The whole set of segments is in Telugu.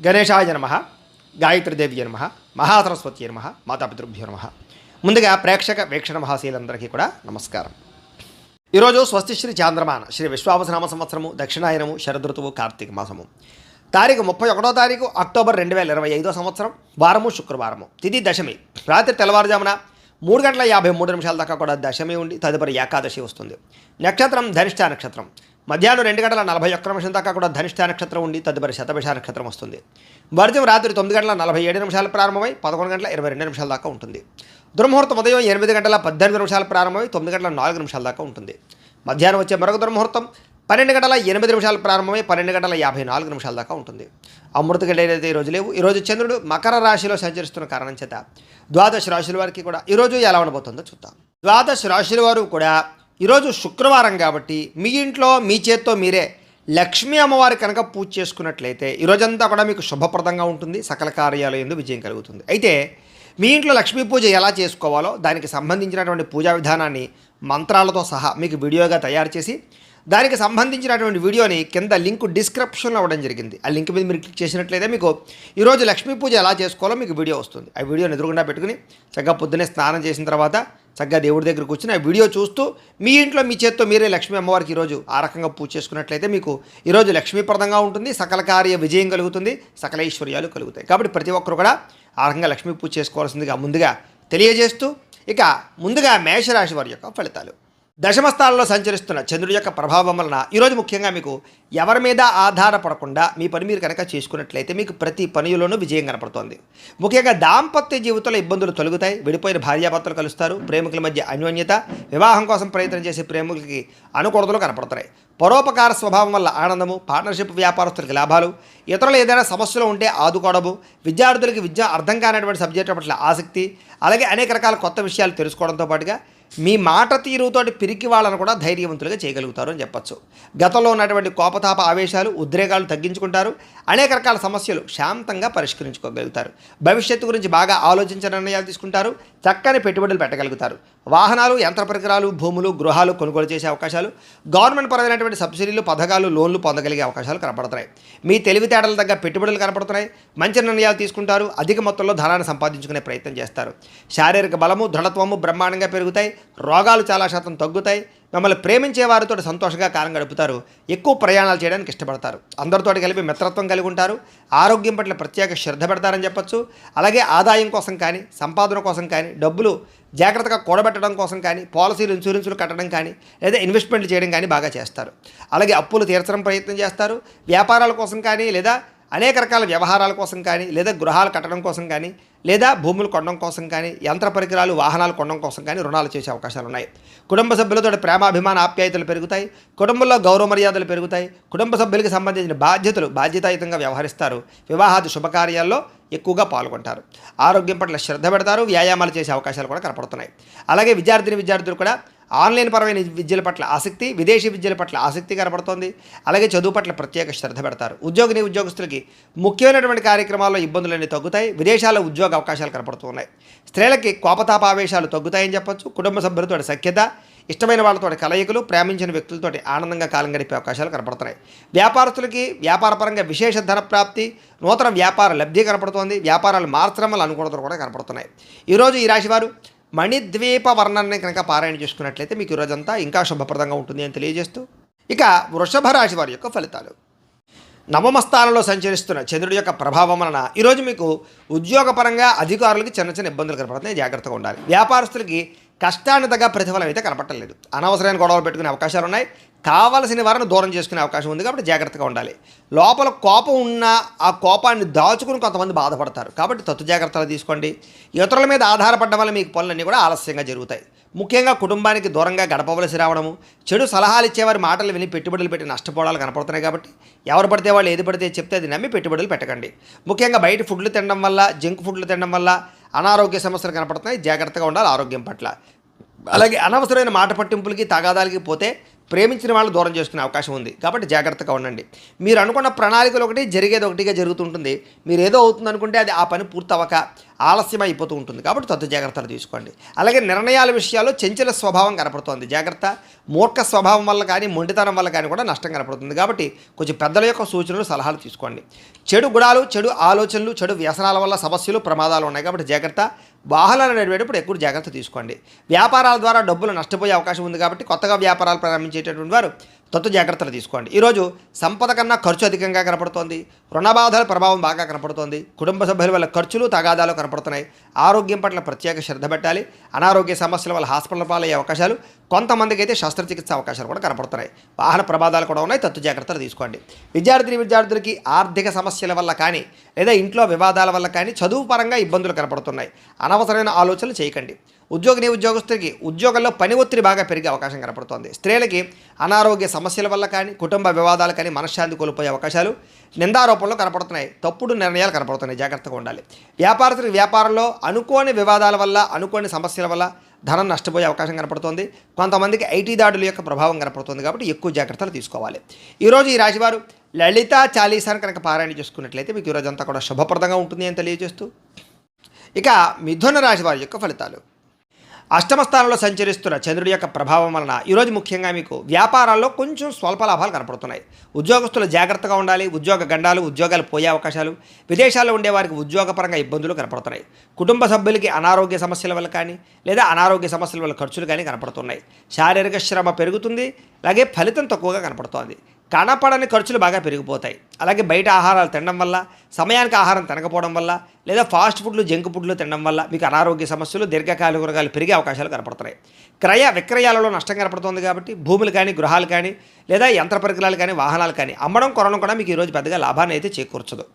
గణేశాయ నమః, గాయత్రీదేవి నమః, మహాసరస్వతి నమః, మాతాపితృభ్యో నమః. ముందుగా ప్రేక్షక వీక్షణ మహాశీలందరికీ కూడా నమస్కారం. ఈరోజు స్వస్తిశ్రీ చాంద్రమాన శ్రీ విశ్వావసనామ సంవత్సరము, దక్షిణాయనము, శరదృతువు, కార్తీక మాసము. తారీఖు 31వ తారీఖు అక్టోబర్ 2025 సంవత్సరం, వారము శుక్రవారము, తిథి దశమి. రాత్రి తెల్లవారుజామున 3:53 దాకా కూడా దశమి ఉండి తదుపరి ఏకాదశి వస్తుంది. నక్షత్రం ధనిష్ఠ నక్షత్రం. మధ్యాహ్నం 2:41 దాకా కూడా ధనిష్ఠ నక్షత్రం ఉండి తదుపరి శతభిష నక్షత్రం వస్తుంది. వర్జం రాత్రి 9:47 ప్రారంభమై 11:22 దాకా ఉంటుంది. దుర్ముహూర్తం ఉదయం 8:18 ప్రారంభమై 9:04 దాకా ఉంటుంది. మధ్యాహ్నం వచ్చే మరొక దుర్ముహూర్తం 12:08 ప్రారంభమై 12:54 దాకా ఉంటుంది. అమృత గడియలైతే ఈరోజు లేవు. ఈరోజు చంద్రుడు మకర రాశిలో సంచరిస్తున్న కారణం చేత ద్వాదశ రాశుల వారికి కూడా ఈరోజు ఎలా ఉండబోతుందో చూద్దాం. ద్వాదశ రాశుల వారు కూడా ఈరోజు శుక్రవారం కాబట్టి మీ ఇంట్లో మీ చేత్తో మీరే లక్ష్మీ అమ్మవారి కనుక పూజ చేసుకున్నట్లయితే ఈరోజంతా కూడా మీకు శుభప్రదంగా ఉంటుంది. సకల కార్యాలయందు విజయం కలుగుతుంది. అయితే మీ ఇంట్లో లక్ష్మీ పూజ ఎలా చేసుకోవాలో దానికి సంబంధించినటువంటి పూజా విధానాన్ని మంత్రాలతో సహా మీకు వీడియోగా తయారు చేసి దానికి సంబంధించినటువంటి వీడియోని కింద లింక్ డిస్క్రిప్షన్లో ఇవ్వడం జరిగింది. ఆ లింక్ మీద మీరు క్లిక్ చేసినట్లయితే మీకు ఈరోజు లక్ష్మీ పూజ ఎలా చేసుకోవాలో మీకు వీడియో వస్తుంది. ఆ వీడియోని ఎదురుగుండా పెట్టుకుని చక్కగా పొద్దున్నే స్నానం చేసిన తర్వాత చక్కగా దేవుడి దగ్గర కూర్చుని ఆ వీడియో చూస్తూ మీ ఇంట్లో మీ చేత్తో మీరే లక్ష్మీ అమ్మవారికి ఈరోజు ఆ రకంగా పూజ చేసుకున్నట్లయితే మీకు ఈరోజు లక్ష్మీప్రదంగా ఉంటుంది. సకల కార్య విజయం కలుగుతుంది. సకల ఐశ్వర్యాలు కలుగుతాయి. కాబట్టి ప్రతి ఒక్కరు కూడా ఆ రకంగా లక్ష్మీ పూజ చేసుకోవాల్సిందిగా ముందుగా తెలియజేస్తూ ఇక ముందుగా మేషరాశి వారి యొక్క ఫలితాలు. దశమస్థానంలో సంచరిస్తున్న చంద్రుడి యొక్క ప్రభావం వలన ఈరోజు ముఖ్యంగా మీకు ఎవరి మీద ఆధారపడకుండా మీ పని మీరు కనుక చేసుకున్నట్లయితే మీకు ప్రతి పనిలోనూ విజయం కనపడుతోంది. ముఖ్యంగా దాంపత్య జీవితంలో ఇబ్బందులు తొలగుతాయి. విడిపోయిన భార్యాభర్తలు కలుస్తారు. ప్రేమికుల మధ్య అన్యోన్యత, వివాహం కోసం ప్రయత్నం చేసే ప్రేమికులకి అనుకూలతలు కనపడుతున్నాయి. పరోపకార స్వభావం వల్ల ఆనందము, పార్ట్నర్షిప్ వ్యాపారస్తులకి లాభాలు, ఇతరులు ఏదైనా సమస్యలు ఉంటే ఆదుకోవడము, విద్యార్థులకి విద్య అర్థం కానటువంటి సబ్జెక్టు పట్ల ఆసక్తి, అలాగే అనేక రకాల కొత్త విషయాలు తెలుసుకోవడంతో పాటుగా మీ మాట తీరుతోటి పిరికి వాళ్ళను కూడా ధైర్యవంతులుగా చేయగలుగుతారు అని చెప్పచ్చు. గతంలో ఉన్నటువంటి కోపతాప ఆవేశాలు, ఉద్రేకాలు తగ్గించుకుంటారు. అనేక రకాల సమస్యలు శాంతంగా పరిష్కరించుకోగలుగుతారు. భవిష్యత్తు గురించి బాగా ఆలోచించిన నిర్ణయాలు తీసుకుంటారు. చక్కని పెట్టుబడులు పెట్టగలుగుతారు. వాహనాలు, యంత్ర పరికరాలు, భూములు, గృహాలు కొనుగోలు చేసే అవకాశాలు, గవర్నమెంట్ పరమైనటువంటి సబ్సిడీలు, పథకాలు, లోన్లు పొందగలిగే అవకాశాలు కనపడుతున్నాయి. మీ తెలివితేటల తగ్గ పెట్టుబడులు కనపడుతున్నాయి. మంచి నిర్ణయాలు తీసుకుంటారు. అధిక మొత్తంలో ధనాన్ని సంపాదించుకునే ప్రయత్నం చేస్తారు. శారీరక బలము, దృఢత్వము బ్రహ్మాండంగా పెరుగుతాయి. రోగాలు చాలా శాతం తగ్గుతాయి. మిమ్మల్ని ప్రేమించే వారితో సంతోషంగా కాలం గడుపుతారు. ఎక్కువ ప్రయాణాలు చేయడానికి ఇష్టపడతారు. అందరితో కలిపి మిత్రత్వం కలిగి ఉంటారు. ఆరోగ్యం పట్ల ప్రత్యేక శ్రద్ధ పెడతారని చెప్పచ్చు. అలాగే ఆదాయం కోసం కానీ, సంపాదన కోసం కానీ, డబ్బులు జాగ్రత్తగా కూడబెట్టడం కోసం కానీ, పాలసీలు, ఇన్సూరెన్సులు కట్టడం కానీ, లేదా ఇన్వెస్ట్మెంట్లు చేయడం కానీ బాగా చేస్తారు. అలాగే అప్పులు తీర్చడం ప్రయత్నం చేస్తారు. వ్యాపారాల కోసం కానీ, లేదా అనేక రకాల వ్యవహారాల కోసం కానీ, లేదా గృహాలు కట్టడం కోసం కానీ, లేదా భూములు కొనడం కోసం కానీ, యంత్ర పరికరాలు, వాహనాలు కొనడం కోసం కానీ రుణాలు చేసే అవకాశాలు ఉన్నాయి. కుటుంబ సభ్యులతో ప్రేమాభిమాన ఆప్యాయతలు పెరుగుతాయి. కుటుంబంలో గౌరవ మర్యాదలు పెరుగుతాయి. కుటుంబ సభ్యులకు సంబంధించిన బాధ్యతాయుతంగా వ్యవహరిస్తారు. వివాహాది శుభకార్యాల్లో ఎక్కువగా పాల్గొంటారు. ఆరోగ్యం పట్ల శ్రద్ధ పెడతారు. వ్యాయామాలు చేసే అవకాశాలు కూడా కనపడుతున్నాయి. అలాగే విద్యార్థులు కూడా ఆన్లైన్ పరమైన విద్యల పట్ల ఆసక్తి, విదేశీ విద్యల పట్ల ఆసక్తి కనపడుతోంది. అలాగే చదువు పట్ల ప్రత్యేక శ్రద్ధ పెడతారు. ఉద్యోగస్తులకి ముఖ్యమైనటువంటి కార్యక్రమాల్లో ఇబ్బందులన్నీ తగ్గుతాయి. విదేశాల్లో ఉద్యోగ అవకాశాలు కనపడుతున్నాయి. స్త్రీలకి కోపతాపావేశాలు తగ్గుతాయని చెప్పొచ్చు. కుటుంబ సభ్యులతో సఖ్యత, ఇష్టమైన వాళ్ళతో కలయికలు, ప్రేమించిన వ్యక్తులతో ఆనందంగా కాలం గడిపే అవకాశాలు కనపడుతున్నాయి. వ్యాపారస్తులకి వ్యాపారపరంగా విశేష ధన ప్రాప్తి, నూతన వ్యాపార లబ్ధి కనపడుతోంది. వ్యాపారాలు మార్చడం వల్ల అనుకూలతలు కూడా కనపడుతున్నాయి. ఈరోజు ఈ రాశివారు మణిద్వీప వర్ణాన్ని కనుక పారాయణ చేసుకున్నట్లయితే మీకు ఈరోజంతా ఇంకా శుభప్రదంగా ఉంటుంది అని తెలియజేస్తూ ఇక వృషభ రాశి వారి యొక్క ఫలితాలు. నవమ స్థానంలో సంచరిస్తున్న చంద్రుడి యొక్క ప్రభావం వలన ఈరోజు మీకు ఉద్యోగపరంగా అధికారులకి చిన్న చిన్న ఇబ్బందులు కనపడుతున్నాయి. జాగ్రత్తగా ఉండాలి. వ్యాపారస్తులకి కష్టాన్ని తగ్గ ప్రతిఫలం అయితే కనపట్టలేదు. అనవసరమైన గొడవలు పెట్టుకునే అవకాశాలు ఉన్నాయి. కావలసిన వారిని దూరం చేసుకునే అవకాశం ఉంది. కాబట్టి జాగ్రత్తగా ఉండాలి. లోపల కోపం ఉన్నా ఆ కోపాన్ని దాచుకుని కొంతమంది బాధపడతారు. కాబట్టి తత్తు జాగ్రత్తలు తీసుకోండి. ఇతరుల మీద ఆధారపడడం వల్ల మీకు పనులన్నీ కూడా ఆలస్యంగా జరుగుతాయి. ముఖ్యంగా కుటుంబానికి దూరంగా గడపవలసి రావడము, చెడు సలహాలు ఇచ్చేవారి మాటలు విని పెట్టుబడులు పెట్టి నష్టపోవడాలు కనపడుతున్నాయి. కాబట్టి ఎవరు పడితే వాళ్ళు ఏది పడితే చెప్తే అది నమ్మి పెట్టుబడులు పెట్టకండి. ముఖ్యంగా బయట ఫుడ్లు తినడం వల్ల, జంక్ ఫుడ్లు తినడం వల్ల అనారోగ్య సమస్యలు కనపడుతున్నాయి. జాగ్రత్తగా ఉండాలి ఆరోగ్యం పట్ల. అలాగే అనవసరమైన మాట పట్టింపులకి, తగాదాలకి పోతే ప్రేమించిన వాళ్ళు దూరం చేసుకునే అవకాశం ఉంది. కాబట్టి జాగ్రత్తగా ఉండండి. మీరు అనుకున్న ప్రణాళికలు ఒకటి, జరిగేది ఒకటిగా జరుగుతుంటుంది. మీరు ఏదో అవుతుంది అనుకుంటే అది ఆ పని పూర్తవక ఆలస్యం అయిపోతూ ఉంటుంది. కాబట్టి తత్తు జాగ్రత్తలు తీసుకోండి. అలాగే నిర్ణయాల విషయాల్లో చంచల స్వభావం కనపడుతోంది. జాగ్రత్త. మూర్ఖ స్వభావం వల్ల కానీ మొండితనం వల్ల కానీ కూడా నష్టం కనపడుతుంది. కాబట్టి కొంచెం పెద్దల యొక్క సూచనలు, సలహాలు తీసుకోండి. చెడు గుణాలు, చెడు ఆలోచనలు, చెడు వ్యసనాల వల్ల సమస్యలు, ప్రమాదాలు ఉన్నాయి. కాబట్టి జాగ్రత్త. వాహనాలు నడిపేటప్పుడు ఎక్కువ జాగ్రత్త తీసుకోండి. వ్యాపారాల ద్వారా డబ్బులు నష్టపోయే అవకాశం ఉంది. కాబట్టి కొత్తగా వ్యాపారాలు ప్రారంభించేటటువంటి వారు తత్తు జాగ్రత్తలు తీసుకోండి. ఈరోజు సంపద కన్నా ఖర్చు అధికంగా కనపడుతోంది. రుణబాధల ప్రభావం బాగా కనపడుతోంది. కుటుంబ సభ్యుల వల్ల ఖర్చులు, తగాదాలు కనపడుతున్నాయి. ఆరోగ్యం పట్ల ప్రత్యేక శ్రద్ధ పెట్టాలి. అనారోగ్య సమస్యల వల్ల హాస్పిటల్ పాలయ్యే అవకాశాలు, కొంతమందికి అయితే శస్త్రచికిత్స అవకాశాలు కూడా కనపడుతున్నాయి. వాహన ప్రమాదాలు కూడా ఉన్నాయి. తత్తు జాగ్రత్తలు తీసుకోండి. విద్యార్థులకి ఆర్థిక సమస్యల వల్ల కానీ లేదా ఇంట్లో వివాదాల వల్ల కానీ చదువు పరంగా ఇబ్బందులు కనపడుతున్నాయి. అనవసరమైన ఆలోచనలు చేయకండి. ఉద్యోగస్తులకి ఉద్యోగంలో పని ఒత్తిడి బాగా పెరిగే అవకాశం కనపడుతోంది. స్త్రీలకి అనారోగ్య సమస్యల వల్ల కానీ కుటుంబ వివాదాలు కానీ మనశ్శాంతి కోల్పోయే అవకాశాలు, నిందారోపణలు కనపడుతున్నాయి. తప్పుడు నిర్ణయాలు కనపడుతున్నాయి. జాగ్రత్తగా ఉండాలి. వ్యాపారస్తులకి వ్యాపారంలో అనుకోని వివాదాల వల్ల, అనుకోని సమస్యల వల్ల ధనం నష్టపోయే అవకాశం కనపడుతోంది. కొంతమందికి ఐటీ దాడుల యొక్క ప్రభావం కనపడుతుంది. కాబట్టి ఎక్కువ జాగ్రత్తలు తీసుకోవాలి. ఈరోజు ఈ రాశివారు లలిత చాలీసాను కనుక పారాయణ చేసుకున్నట్లయితే మీకు ఈరోజు అంతా కూడా శుభప్రదంగా ఉంటుంది అని తెలియజేస్తూ, ఇక మిథున రాశి వారి యొక్క ఫలితాలు. అష్టమ స్థానంలో సంచరిస్తున్న చంద్రుడి యొక్క ప్రభావం వలన ఈరోజు ముఖ్యంగా మీకు వ్యాపారాల్లో కొంచెం స్వల్ప లాభాలు కనపడుతున్నాయి. ఉద్యోగస్తులు జాగ్రత్తగా ఉండాలి. ఉద్యోగ గండాలు, ఉద్యోగాలు పోయే అవకాశాలు, విదేశాల్లో ఉండే వారికి ఉద్యోగపరంగా ఇబ్బందులు కనపడుతున్నాయి. కుటుంబ సభ్యులకి అనారోగ్య సమస్యల వల్ల కానీ లేదా అనారోగ్య సమస్యల వల్ల ఖర్చులు కానీ కనపడుతున్నాయి. శారీరక శ్రమ పెరుగుతుంది. అలాగే ఫలితం తక్కువగా కనపడుతోంది. కనపడని ఖర్చులు బాగా పెరిగిపోతాయి. అలాగే బయట ఆహారాలు తినడం వల్ల, సమయానికి ఆహారం తినకపోవడం వల్ల లేదా ఫాస్ట్ ఫుడ్లు, జంక్ ఫుడ్లు తినడం వల్ల మీకు అనారోగ్య సమస్యలు, దీర్ఘకాలిక రోగాలు పెరిగే అవకాశాలు కనపడుతున్నాయి. క్రయ విక్రయాలలో నష్టం కనపడుతుంది. కాబట్టి భూములు కానీ, గృహాలు కానీ లేదా యంత్ర పరికరాలు కానీ, వాహనాలు కానీ అమ్మడం, కొనడం కూడా మీకు ఈరోజు పెద్దగా లాభాన్ని అయితే చేకూర్చదు.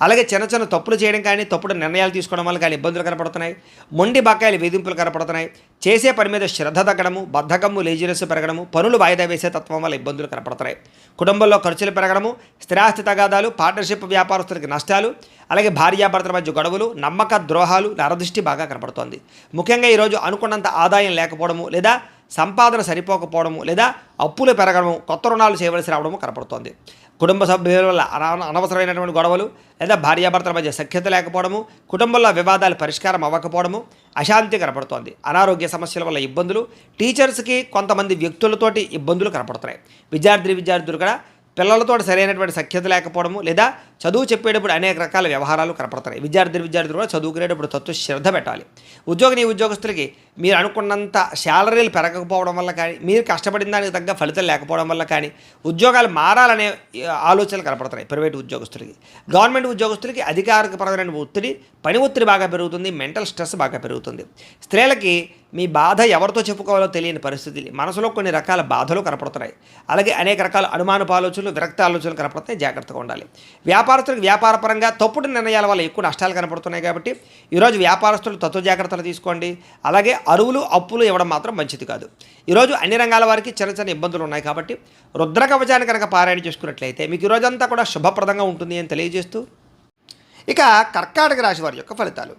అలాగే చిన్న చిన్న తప్పులు చేయడం కానీ, తప్పుడు నిర్ణయాలు తీసుకోవడం వల్ల కానీ ఇబ్బందులు కనపడుతున్నాయి. మొండి బకాయిలు, వేధింపులు కనపడుతున్నాయి. చేసే పని మీద శ్రద్ధ తగ్గడము, బద్ధకము, లేజినెస్ పెరగడము, పనులు వాయిదా వేసే తత్వం వల్ల ఇబ్బందులు కనపడుతున్నాయి. కుటుంబంలో ఖర్చులు పెరగడము, స్థిరాస్తి తగాదాలు, పార్ట్నర్షిప్ వ్యాపారస్తులకి నష్టాలు, అలాగే భార్యాభర్తల మధ్య గొడవలు, నమ్మక ద్రోహాలు, నరదృష్టి బాగా కనపడుతోంది. ముఖ్యంగా ఈరోజు అనుకున్నంత ఆదాయం లేకపోవడము లేదా సంపాదన సరిపోకపోవడము లేదా అప్పులు పెరగడము, కొత్త రుణాలు చేయవలసి రావడము కనపడుతోంది. కుటుంబ సభ్యుల వల్ల అనవసరమైనటువంటి గొడవలు లేదా భార్యాభర్తల మధ్య సఖ్యత లేకపోవడము, కుటుంబంలో వివాదాలు పరిష్కారం అవ్వకపోవడము, అశాంతి కనపడుతోంది. అనారోగ్య సమస్యల వల్ల ఇబ్బందులు, టీచర్స్కి కొంతమంది వ్యక్తులతోటి ఇబ్బందులు కనపడుతున్నాయి. విద్యార్థులు కూడా పిల్లలతో సరైనటువంటి సఖ్యత లేకపోవడము లేదా చదువు చెప్పేటప్పుడు అనేక రకాల వ్యవహారాలు కనపడుతున్నాయి. విద్యార్థులు కూడా చదువుకునేటప్పుడు తత్వ శ్రద్ధ పెట్టాలి. ఉద్యోగస్తులకి మీరు అనుకున్నంత శాలరీలు పెరగకపోవడం వల్ల కానీ, మీరు కష్టపడిన దానికి తగ్గ ఫలితం లేకపోవడం వల్ల కానీ ఉద్యోగాలు మారాలనే ఆలోచనలు కనపడుతున్నాయి. ప్రైవేటు ఉద్యోగస్తులకి, గవర్నమెంట్ ఉద్యోగస్తులకి అధికారికపరమైన ఒత్తిడి, పని ఒత్తిడి బాగా పెరుగుతుంది. మెంటల్ స్ట్రెస్ బాగా పెరుగుతుంది. స్త్రీలకి మీ బాధ ఎవరితో చెప్పుకోవాలో తెలియని పరిస్థితి, మనసులో కొన్ని రకాల బాధలు కనపడుతున్నాయి. అలాగే అనేక రకాల అనుమానపు ఆలోచనలు, విరక్త ఆలోచనలు కనపడుతున్నాయి. జాగ్రత్తగా ఉండాలి. వ్యాపారస్తులకు వ్యాపారపరంగా తప్పుడు నిర్ణయాల వల్ల ఎక్కువ నష్టాలు కనపడుతున్నాయి. కాబట్టి ఈరోజు వ్యాపారస్తులు తత్వ జాగ్రత్తలు తీసుకోండి. అలాగే అరువులు, అప్పులు ఇవ్వడం మాత్రం మంచిది కాదు. ఈరోజు అన్ని రంగాల వారికి చిన్న చిన్న ఇబ్బందులు ఉన్నాయి. కాబట్టి రుద్ర కవచాన్ని కనుక పారాయణ చేసుకున్నట్లయితే మీకు ఈరోజంతా కూడా శుభప్రదంగా ఉంటుంది అని తెలియజేస్తూ, ఇక కర్కాటక రాశి వారి యొక్క ఫలితాలు.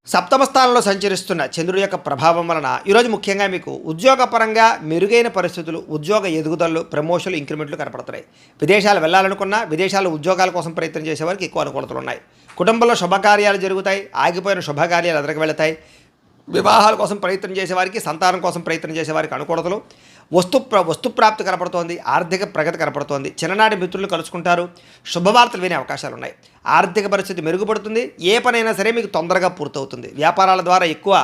సప్తమ స్థానంలో సంచరిస్తున్న చంద్రుడి యొక్క ప్రభావం వలన ఈరోజు ముఖ్యంగా మీకు ఉద్యోగపరంగా మెరుగైన పరిస్థితులు, ఉద్యోగ ఎదుగుదలలు, ప్రమోషన్లు, ఇంక్రిమెంట్లు కనపడుతున్నాయి. విదేశాలు వెళ్ళాలనుకున్నా, విదేశాల్లో ఉద్యోగాల కోసం ప్రయత్నం చేసేవారికి ఎక్కువ అనుకూలతలు ఉన్నాయి. కుటుంబంలో శుభకార్యాలు జరుగుతాయి. ఆగిపోయిన శుభకార్యాలు ఎదురుకు వెళతాయి. వివాహాల కోసం ప్రయత్నం చేసేవారికి, సంతానం కోసం ప్రయత్నం చేసేవారికి అనుకూలతలు, వస్తుప్రాప్తి కనపడుతోంది. ఆర్థిక ప్రగతి కనపడుతోంది. చిన్ననాటి మిత్రులు కలుసుకుంటారు. శుభవార్తలు వినే అవకాశాలు ఉన్నాయి. ఆర్థిక పరిస్థితి మెరుగుపడుతుంది. ఏ పనైనా సరే మీకు తొందరగా పూర్తవుతుంది. వ్యాపారాల ద్వారా ఎక్కువ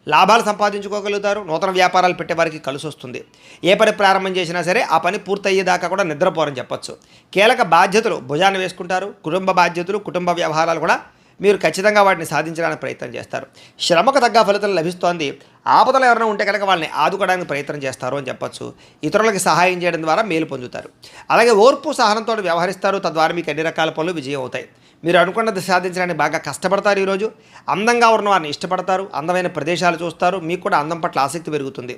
లాభాలు సంపాదించుకోగలుగుతారు. నూతన వ్యాపారాలు పెట్టేవారికి కలిసి వస్తుంది. ఏ పని ప్రారంభం చేసినా సరే ఆ పని పూర్తయ్యేదాకా కూడా నిద్రపోరని చెప్పొచ్చు. కీలక బాధ్యతలు భుజాన్ని వేసుకుంటారు. కుటుంబ బాధ్యతలు, కుటుంబ వ్యవహారాలు కూడా మీరు ఖచ్చితంగా వాటిని సాధించడానికి ప్రయత్నం చేస్తారు. శ్రమకు తగ్గ ఫలితం లభిస్తోంది. ఆపదలు ఎవరైనా ఉంటే కనుక వాళ్ళని ఆదుకోవడానికి ప్రయత్నం చేస్తారు అని చెప్పొచ్చు. ఇతరులకు సహాయం చేయడం ద్వారా మేలు పొందుతారు. అలాగే ఓర్పు, సహనంతో వ్యవహరిస్తారు. తద్వారా మీకు అన్ని రకాల పనులు విజయం అవుతాయి. మీరు అనుకున్నది సాధించడానికి బాగా కష్టపడతారు. ఈరోజు అందంగా ఉన్న వారిని ఇష్టపడతారు. అందమైన ప్రదేశాలు చూస్తారు. మీకు కూడా అందం పట్ల ఆసక్తి పెరుగుతుంది.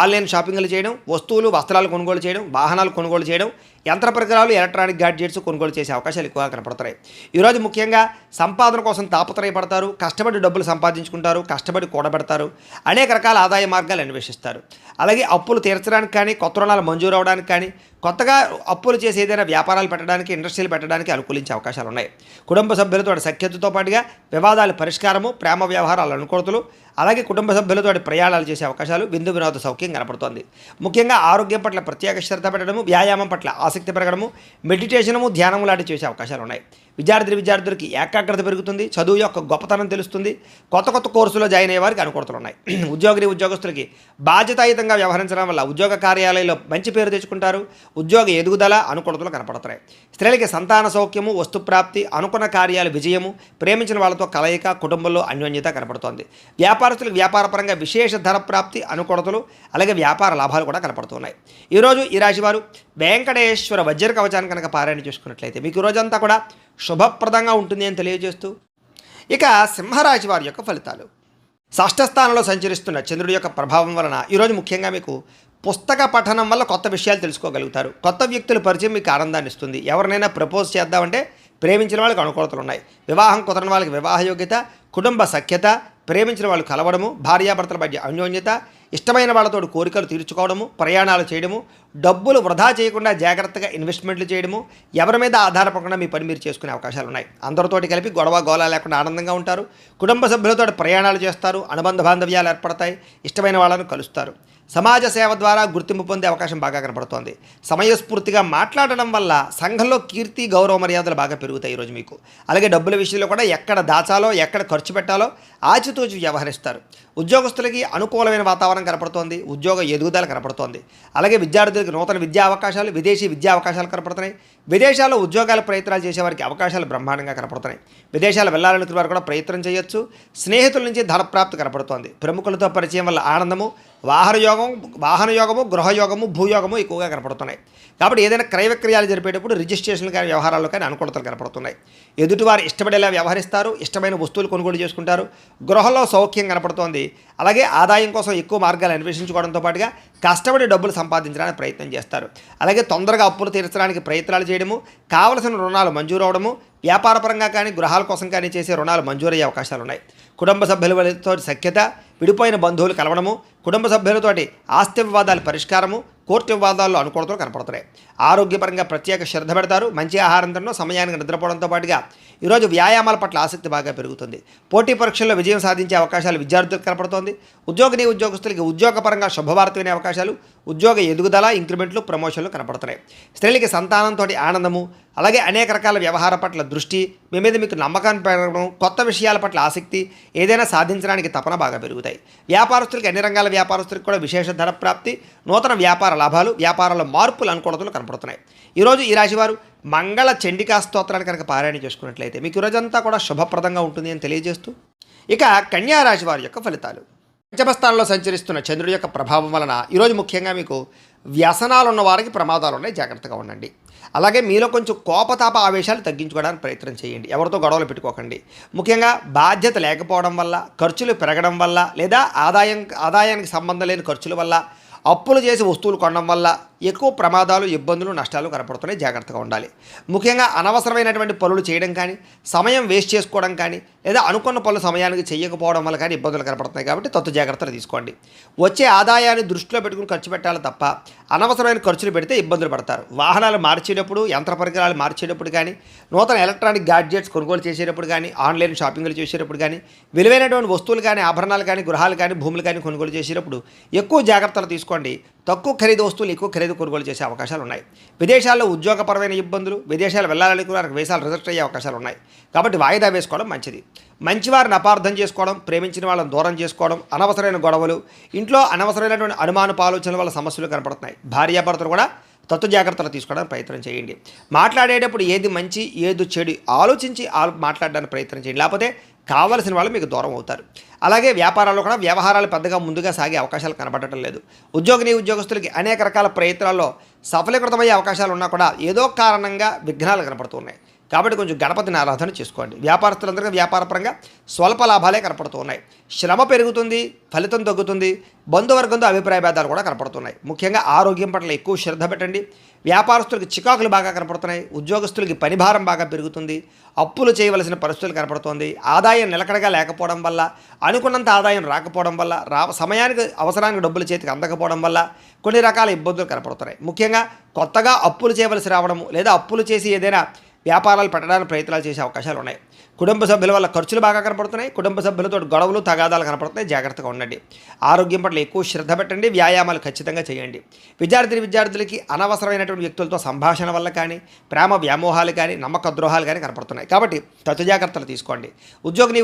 ఆన్లైన్ షాపింగ్లు చేయడం, వస్తువులు, వస్త్రాలు కొనుగోలు చేయడం, వాహనాలు కొనుగోలు చేయడం, యంత్ర పరికరాలు, ఎలక్ట్రానిక్ గ్యాడ్జెట్స్ కొనుగోలు చేసే అవకాశాలు ఎక్కువగా కనపడుతున్నాయి. ఈరోజు ముఖ్యంగా సంపాదన కోసం తాపత్రయపడతారు, కష్టపడి డబ్బులు సంపాదించుకుంటారు, కష్టపడి కూడబెడతారు, అనేక రకాల ఆదాయ మార్గాలు అన్వేషిస్తారు. అలాగే అప్పులు తీర్చడానికి కానీ, కొత్త రుణాలు మంజూరు అవడానికి కానీ, కొత్తగా అప్పులు చేసి ఏదైనా వ్యాపారాలు పెట్టడానికి, ఇండస్ట్రీలు పెట్టడానికి అనుకూలించే అవకాశాలు ఉన్నాయి. కుటుంబ సభ్యులతో సఖ్యతతో పాటుగా వివాదాల పరిష్కారము, ప్రేమ వ్యవహారాలు అనుకూలతలు, అలాగే కుటుంబ సభ్యులతో ప్రయాణాలు చేసే అవకాశాలు, విందు వినోద సౌఖ్యం కనపడుతోంది. ముఖ్యంగా ఆరోగ్యం పట్ల ప్రత్యేక శ్రద్ధ పెట్టడము, వ్యాయామం పట్ల ఆసక్తి పెరగడము, మెడిటేషనము, ధ్యానము లాంటి చేసే అవకాశాలు ఉన్నాయి. విద్యార్థులకి ఏకాగ్రత పెరుగుతుంది, చదువు యొక్క గొప్పతనం తెలుస్తుంది, కొత్త కోర్సులో జాయిన్ అయ్యే వారికి అనుకూలతలు ఉన్నాయి. ఉద్యోగస్తులకి బాధ్యతాయుతంగా వ్యవహరించడం వల్ల ఉద్యోగ కార్యాలయంలో మంచి పేరు తెచ్చుకుంటారు, ఉద్యోగ ఎదుగుదల అనుకూలతలు కనపడుతున్నాయి. స్త్రీలకి సంతాన సౌఖ్యము, వస్తుప్రాప్తి, అనుకున్న కార్యాలు విజయము, ప్రేమించిన వాళ్ళతో కలయిక, కుటుంబంలో అన్యోన్యత కనపడుతోంది. వ్యాపారస్తులకు వ్యాపారపరంగా విశేష ధర ప్రాప్తి, అనుకూలతలు, అలాగే వ్యాపార లాభాలు కూడా కనపడుతున్నాయి. ఈరోజు ఈ రాశివారు వెంకటేశ్వర వజ్ర కవచాన్ని కనుక పారాయణ చేసుకున్నట్లయితే మీకు ఈ రోజంతా కూడా శుభప్రదంగా ఉంటుంది అని తెలియజేస్తూ, ఇక సింహరాశి వారి యొక్క ఫలితాలు. షష్ఠ స్థానంలో సంచరిస్తున్న చంద్రుడి యొక్క ప్రభావం వలన ఈరోజు ముఖ్యంగా మీకు పుస్తక పఠనం వల్ల కొత్త విషయాలు తెలుసుకోగలుగుతారు. కొత్త వ్యక్తుల పరిచయం మీకు ఆనందాన్ని ఇస్తుంది. ఎవరినైనా ప్రపోజ్ చేద్దామంటే ప్రేమించిన వాళ్ళకి అనుకూలతలు ఉన్నాయి. వివాహం కుదరని వాళ్ళకి వివాహ యోగ్యత, కుటుంబ సఖ్యత, ప్రేమించిన వాళ్ళు కలవడము, భార్యాభర్తల మధ్య అన్యోన్యత, ఇష్టమైన వాళ్ళతో కోరికలు తీర్చుకోవడము, ప్రయాణాలు చేయడము, డబ్బులు వృధా చేయకుండా జాగ్రత్తగా ఇన్వెస్ట్మెంట్లు చేయడము, ఎవరి మీద ఆధారపడకుండా మీ పని మీరు చేసుకునే అవకాశాలు ఉన్నాయి. అందరితోటి కలిపి గొడవ గోళ లేకుండా ఆనందంగా ఉంటారు. కుటుంబ సభ్యులతో ప్రయాణాలు చేస్తారు, అనుబంధ బాంధవ్యాలు ఏర్పడతాయి, ఇష్టమైన వాళ్ళను కలుస్తారు. సమాజ సేవ ద్వారా గుర్తింపు పొందే అవకాశం బాగా కనపడుతోంది. సమయస్ఫూర్తిగా మాట్లాడడం వల్ల సంఘంలో కీర్తి, గౌరవ మర్యాదలు బాగా పెరుగుతాయి ఈరోజు మీకు. అలాగే డబ్బుల విషయంలో కూడా ఎక్కడ దాచాలో, ఎక్కడ ఖర్చు పెట్టాలో ఆచితూచి వ్యవహరిస్తారు. ఉద్యోగస్తులకి అనుకూలమైన వాతావరణం కనపడుతోంది, ఉద్యోగ ఎదుగుదల కనపడుతోంది. అలాగే విద్యార్థులకు నూతన విద్యా అవకాశాలు, విదేశీ విద్యా అవకాశాలు కనపడుతున్నాయి. విదేశాల్లో ఉద్యోగాల ప్రయత్నాలు చేసేవారికి అవకాశాలు బ్రహ్మాండంగా కనపడుతున్నాయి. విదేశాలు వెళ్ళాలనుకునే వారు కూడా ప్రయత్నం చేయొచ్చు. స్నేహితుల నుంచి ధనప్రాప్తి కనపడుతోంది. ప్రముఖులతో పరిచయం వల్ల ఆనందము, వాహన యోగము, గృహయోగము, భూయోగము ఎక్కువగా కనపడుతున్నాయి. కాబట్టి ఏదైనా క్రయ విక్రయాలు జరిపేటప్పుడు రిజిస్ట్రేషన్లు కానీ వ్యవహారాల్లో కానీ అనుకూలతలు కనపడుతున్నాయి. ఎదుటివారు ఇష్టపడేలా వ్యవహరిస్తారు, ఇష్టమైన వస్తువులు కొనుగోలు చేసుకుంటారు. గృహంలో సౌఖ్యం కనపడుతోంది. అలాగే ఆదాయం కోసం ఎక్కువ మార్గాలు అన్వేషించుకోవడంతో పాటుగా కష్టపడి డబ్బులు సంపాదించడానికి ప్రయత్నం చేస్తారు. అలాగే తొందరగా అప్పులు తీర్చడానికి ప్రయత్నాలు చేయడము, కావలసిన రుణాలు మంజూరు అవడము, వ్యాపారపరంగా కానీ గృహాల కోసం కానీ చేసే రుణాలు మంజూరయ్యే అవకాశాలు ఉన్నాయి. కుటుంబ సభ్యులతో సఖ్యత, విడిపోయిన బంధువులు కలవడము, కుటుంబ సభ్యులతోటి ఆస్తి వివాదాల పరిష్కారము, కోర్టు వివాదాల్లో అనుకూలతలు కనపడుతున్నాయి. ఆరోగ్యపరంగా ప్రత్యేక శ్రద్ధ పెడతారు. మంచి ఆహారం తినడం, సమయానికి నిద్రపోవడంతో పాటుగా ఈరోజు వ్యాయామాల పట్ల ఆసక్తి బాగా పెరుగుతుంది. పోటీ పరీక్షల్లో విజయం సాధించే అవకాశాలు విద్యార్థులకు కనపడుతోంది. ఉద్యోగస్తులకి ఉద్యోగపరంగా శుభవార్త వినే అవకాశాలు, ఉద్యోగ ఎదుగుదల, ఇంక్రిమెంట్లు, ప్రమోషన్లు కనపడుతున్నాయి. స్త్రీలకి సంతానంతో ఆనందము, అలాగే అనేక రకాల వ్యవహార పట్ల దృష్టి, మీ మీద మీకు నమ్మకాన్ని పెరగడం, కొత్త విషయాల పట్ల ఆసక్తి, ఏదైనా సాధించడానికి తపన బాగా పెరుగుతాయి. వ్యాపారస్తులకి అన్ని రంగాల వ్యాపారస్తులకు కూడా విశేష ధర ప్రాప్తి, నూతన వ్యాపార లాభాలు, వ్యాపారాల మార్పులు, అనుకూలతలు కనపడుతున్నాయి. ఈరోజు ఈ రాశివారు మంగళ చండికా స్తోత్రాన్ని కనుక పారాయణ చేసుకున్నట్లయితే మీకు ఈరోజంతా కూడా శుభప్రదంగా ఉంటుంది అని తెలియజేస్తూ, ఇక కన్యా రాశి వారి యొక్క ఫలితాలు. పంచమస్థానంలో సంచరిస్తున్న చంద్రుడి యొక్క ప్రభావం వలన ఈరోజు ముఖ్యంగా మీకు వ్యసనాలు ఉన్న వారికి ప్రమాదాలు ఉన్నాయి, జాగ్రత్తగా ఉండండి. అలాగే మీలో కొంచెం కోపతాప ఆవేశాలు తగ్గించుకోవడానికి ప్రయత్నం చేయండి. ఎవరితో గొడవలు పెట్టుకోకండి. ముఖ్యంగా బాధ్యత లేకపోవడం వల్ల, ఖర్చులు పెరగడం వల్ల, లేదా ఆదాయానికి సంబంధం లేని ఖర్చుల వల్ల, అప్పులు చేసి వస్తువులు కొనడం వల్ల ఎక్కువ ప్రమాదాలు, ఇబ్బందులు, నష్టాలు కనపడుతున్నాయి, జాగ్రత్తగా ఉండాలి. ముఖ్యంగా అనవసరమైనటువంటి పనులు చేయడం కానీ, సమయం వేస్ట్ చేసుకోవడం కానీ, లేదా అనుకున్న పనులు సమయానికి చేయకపోవడం వల్ల కానీ ఇబ్బందులు కనపడుతున్నాయి. కాబట్టి జాగ్రత్తలు తీసుకోండి. వచ్చే ఆదాయాన్ని దృష్టిలో పెట్టుకుని ఖర్చు పెట్టాలి తప్ప అనవసరమైన ఖర్చులు పెడితే ఇబ్బందులు పడతారు. వాహనాలు మార్చేటప్పుడు, యంత్ర పరికరాలు మార్చేటప్పుడు కానీ, నూతన ఎలక్ట్రానిక్ గ్యాడ్జెట్స్ కొనుగోలు చేసేటప్పుడు కానీ, ఆన్లైన్ షాపింగ్లు చేసేటప్పుడు కానీ, విలువైనటువంటి వస్తువులు కానీ, ఆభరణాలు కానీ, గృహాలు కానీ, భూములు కానీ కొనుగోలు చేసేటప్పుడు ఎక్కువ జాగ్రత్తలు తీసుకోండి. తక్కువ ఖరీదు వస్తువులు ఎక్కువ ఖరీదు కొనుగోలు చేసే అవకాశాలు ఉన్నాయి. విదేశాల్లో ఉద్యోగపరమైన ఇబ్బందులు, విదేశాలు వెళ్ళాలనుకున్న వీసాలు రిజెక్ట్ అయ్యే అవకాశాలు ఉన్నాయి. కాబట్టి వాయిదా వేసుకోవడం మంచిది. మంచివారిని అపార్థం చేసుకోవడం, ప్రేమించిన వాళ్ళని దూరం చేసుకోవడం, అనవసరమైన గొడవలు, ఇంట్లో అనవసరమైనటువంటి అనుమానపు ఆలోచనల వల్ల సమస్యలు కనపడుతున్నాయి. భార్యాభర్తలు కూడా జాగ్రత్తలు తీసుకోవడానికి ప్రయత్నం చేయండి. మాట్లాడేటప్పుడు ఏది మంచి ఏది చెడు ఆలోచించి మాట్లాడడానికి ప్రయత్నం చేయండి. లేకపోతే కావలసిన వాళ్ళు మీకు దూరం అవుతారు. అలాగే వ్యాపారాల్లో కూడా వ్యవహారాలు పెద్దగా ముందుగా సాగే అవకాశాలు కనబడటం లేదు. ఉద్యోగస్తులకి అనేక రకాల ప్రయత్నాల్లో సఫలీకృతమయ్యే అవకాశాలు ఉన్నా కూడా ఏదో కారణంగా విఘ్నాలు కనపడుతున్నాయి. కాబట్టి కొంచెం గణపతిని ఆరాధన చేసుకోండి. వ్యాపారస్తులందరికీ వ్యాపారపరంగా స్వల్ప లాభాలే కనపడుతూ ఉన్నాయి. శ్రమ పెరుగుతుంది, ఫలితం తగ్గుతుంది. బంధువర్గంతో అభిప్రాయ భేదాలు కూడా కనపడుతున్నాయి. ముఖ్యంగా ఆరోగ్యం పట్ల ఎక్కువ శ్రద్ధ పెట్టండి. వ్యాపారస్తులకి చికాకులు బాగా కనపడుతున్నాయి. ఉద్యోగస్తులకి పనిభారం బాగా పెరుగుతుంది. అప్పులు చేయవలసిన పరిస్థితులు కనపడుతోంది. ఆదాయం నిలకడగా లేకపోవడం వల్ల, అనుకున్నంత ఆదాయం రాకపోవడం వల్ల, సమయానికి అవసరానికి డబ్బులు చేతికి అందకపోవడం వల్ల కొన్ని రకాల ఇబ్బందులు కనపడుతున్నాయి. ముఖ్యంగా కొత్తగా అప్పులు చేయవలసి రావడము లేదా అప్పులు చేసి ఏదైనా వ్యాపారాలు పెట్టడానికి ప్రయత్నాలు చేసే అవకాశాలు ఉన్నాయి. కుటుంబ సభ్యుల వల్ల ఖర్చులు బాగా కనపడుతున్నాయి. కుటుంబ సభ్యులతో గొడవలు తగాదాలు కనపడుతున్నాయి. జాగ్రత్తగా ఉండండి. ఆరోగ్యం పట్ల ఎక్కువ శ్రద్ధ పెట్టండి. వ్యాయామాలు ఖచ్చితంగా చేయండి. విద్యార్థులకి అనవసరమైనటువంటి వ్యక్తులతో సంభాషణ వల్ల కానీ, ప్రేమ వ్యామోహాలు కానీ, నమ్మక ద్రోహాలు కానీ కనపడుతున్నాయి. కాబట్టి తగు జాగ్రత్తలు తీసుకోండి.